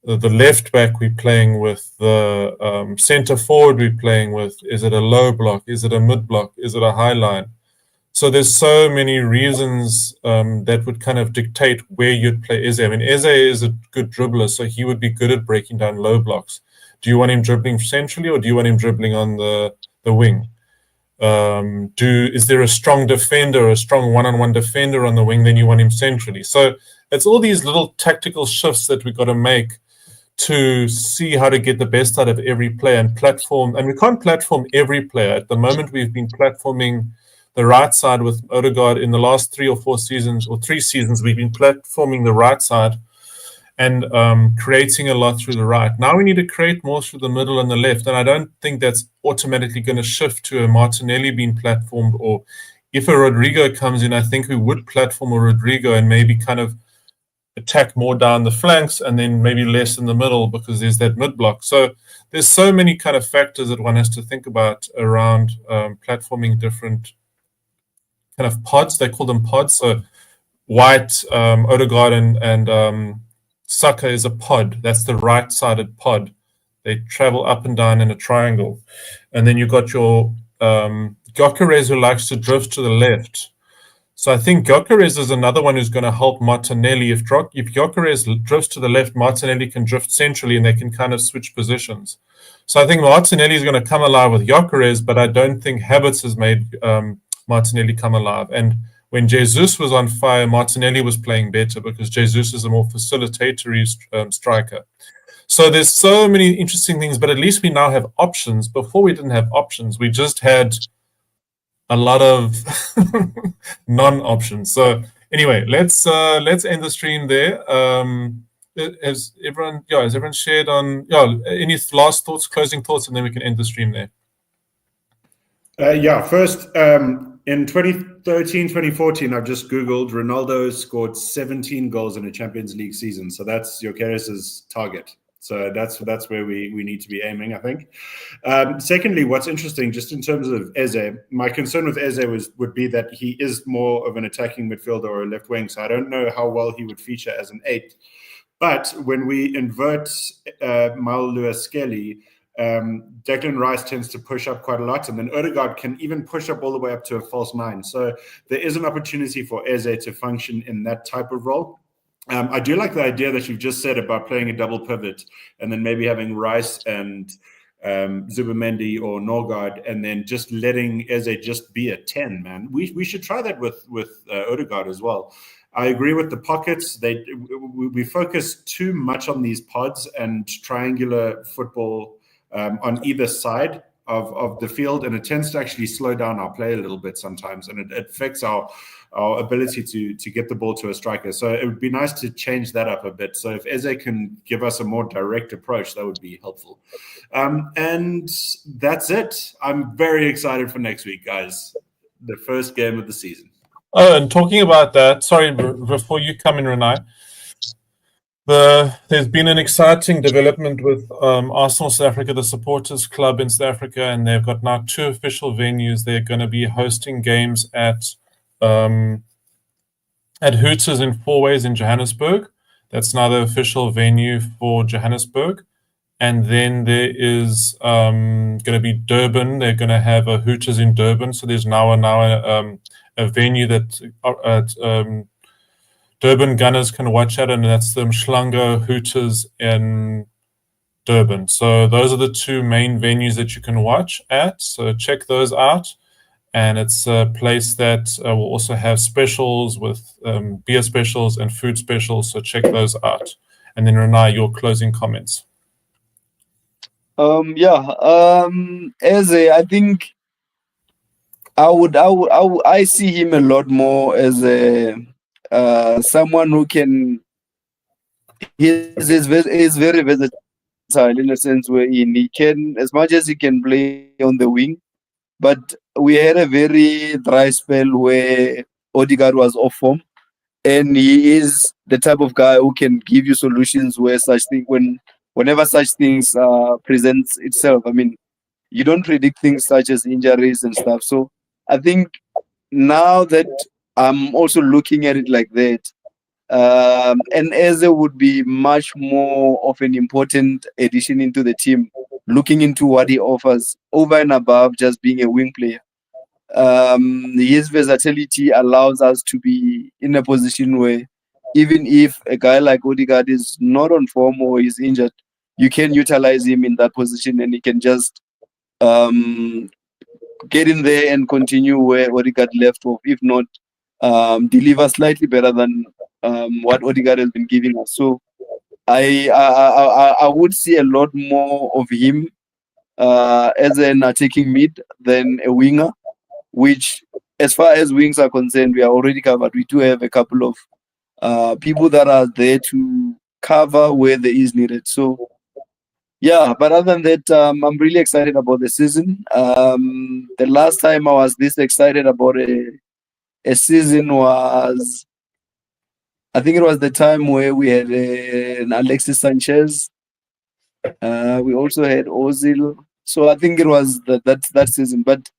the left back we're playing with, the centre forward we're playing with. Is it a low block? Is it a mid block? Is it a high line? So there's so many reasons that would kind of dictate where you'd play Eze. I mean, Eze is a good dribbler, so he would be good at breaking down low blocks. Do you want him dribbling centrally, or do you want him dribbling on the wing? Is there a strong defender, a strong one-on-one defender on the wing? Then you want him centrally. So it's all these little tactical shifts that we've got to make to see how to get the best out of every player and platform. And we can't platform every player. At the moment, we've been platforming the right side with Odegaard in the last 3 or 4 seasons, or 3 seasons. We've been platforming the right side and creating a lot through the right. Now we need to create more through the middle and the left. And I don't think that's automatically going to shift to a Martinelli being platformed. Or if a Rodrigo comes in, I think we would platform a Rodrigo and maybe kind of attack more down the flanks and then maybe less in the middle, because there's that mid block. So there's so many kind of factors that one has to think about around platforming different kind of pods. They call them pods. So White, Odegaard, and Saka is a pod. That's the right-sided pod. They travel up and down in a triangle. And then you've got your Gyökeres, who likes to drift to the left. So I think Gyökeres is another one who's going to help Martinelli. If Gyökeres drifts to the left, Martinelli can drift centrally and they can kind of switch positions. So I think Martinelli is going to come alive with Gyökeres, but I don't think habits has made Martinelli come alive. And when Jesus was on fire, Martinelli was playing better because Jesus is a more facilitatory striker. So there's so many interesting things, but at least we now have options. Before we didn't have options. We just had a lot of non-options. So anyway, let's end the stream there. Has everyone shared on any last thoughts, closing thoughts, and then we can end the stream there. First, in 2013, 2014, I've just Googled, Ronaldo scored 17 goals in a Champions League season. So that's Gyökeres' target. So that's where we need to be aiming, I think. Secondly, what's interesting, just in terms of Eze, my concern with Eze would be that he is more of an attacking midfielder or a left wing. So I don't know how well he would feature as an 8. But when we invert Maulu'a Skelly, Declan Rice tends to push up quite a lot, and then Odegaard can even push up all the way up to a false 9. So there is an opportunity for Eze to function in that type of role. I do like the idea that you've just said about playing a double pivot and then maybe having Rice and Zubimendi or Norgard, and then just letting Eze just be a 10, man. We should try that with Odegaard as well. I agree with the pockets. We focus too much on these pods and triangular football on either side of the field, and it tends to actually slow down our play a little bit sometimes, and it affects our ability to get the ball to a striker. So it would be nice to change that up a bit. So if Eze can give us a more direct approach, that would be helpful. And that's it. I'm very excited for next week, guys. The first game of the season. Oh, and talking about that, sorry, before you come in, Renai, there's been an exciting development with Arsenal South Africa, the supporters club in South Africa, and they've got now 2 official venues. They're going to be hosting games at Hooters in Fourways in Johannesburg. That's now the official venue for Johannesburg. And then there is going to be Durban. They're going to have a Hooters in Durban. So there's now a venue that Durban Gunners can watch at, and that's the Mshlango Hooters in Durban. So those are the 2 main venues that you can watch at. So check those out. And it's a place that will also have specials with beer specials and food specials. So check those out. And then Renai, your closing comments. Eze, I think I see him a lot more as a someone who can. He's very versatile in a sense where he can, as much as he can play on the wing. But we had a very dry spell where Odegaard was off form, and he is the type of guy who can give you solutions where whenever such things presents itself. I mean, you don't predict things such as injuries and stuff. So I think now that I'm also looking at it like that, And Eze would be much more of an important addition into the team, looking into what he offers over and above just being a wing player. His versatility allows us to be in a position where even if a guy like Odegaard is not on form or is injured, you can utilize him in that position and he can just get in there and continue where Odegaard left off. If not, deliver slightly better than what Odegaard has been giving us. So I would see a lot more of him as an attacking mid than a winger, which, as far as wings are concerned, we are already covered. We do have a couple of people that are there to cover where there is needed. So, yeah, but other than that, I'm really excited about the season. The last time I was this excited about a season was, I think it was the time where we had an Alexis Sanchez. We also had Ozil. So I think it was that season. But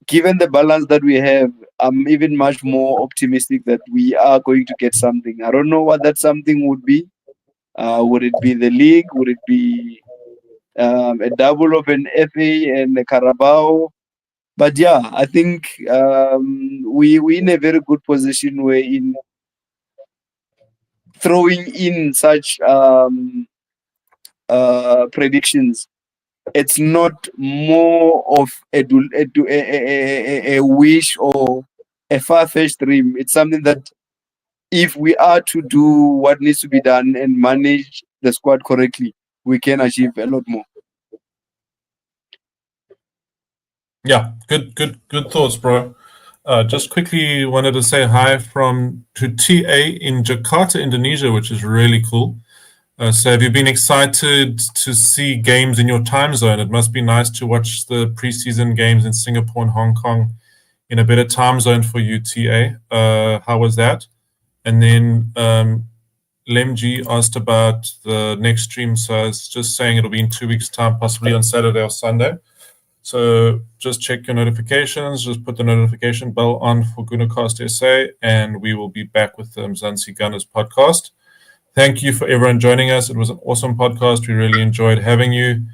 given the balance that we have, I'm even much more optimistic that we are going to get something. I don't know what that something would be. Would it be the league? Would it be a double of an FA and a Carabao? But yeah, I think we're in a very good position where in throwing in such predictions, it's not more of a wish or a far-fetched dream. It's something that if we are to do what needs to be done and manage the squad correctly, we can achieve a lot more. Yeah, good thoughts, bro. Just quickly wanted to say hi to TA in Jakarta, Indonesia, which is really cool. So have you been excited to see games in your time zone? It must be nice to watch the preseason games in Singapore and Hong Kong in a better time zone for you, TA. How was that? And then Lemji asked about the next stream. So I was just saying it'll be in 2 weeks' time, possibly on Saturday or Sunday. So just check your notifications, just put the notification bell on for Gunnercast SA, and we will be back with the Mzansi Gunners podcast. Thank you for everyone joining us. It was an awesome podcast. We really enjoyed having you.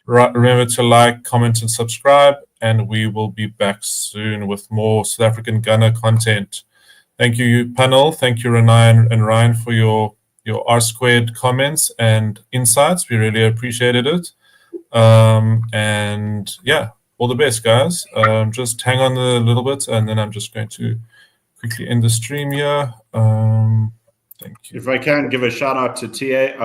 Remember to like, comment, and subscribe, and we will be back soon with more South African Gunner content. Thank you, panel. Thank you, Renai and Ryan, for your R-squared comments and insights. We really appreciated it. And yeah, all the best, guys. Just hang on a little bit, and then I'm just going to quickly end the stream here. Thank you. If I can give a shout out to TA,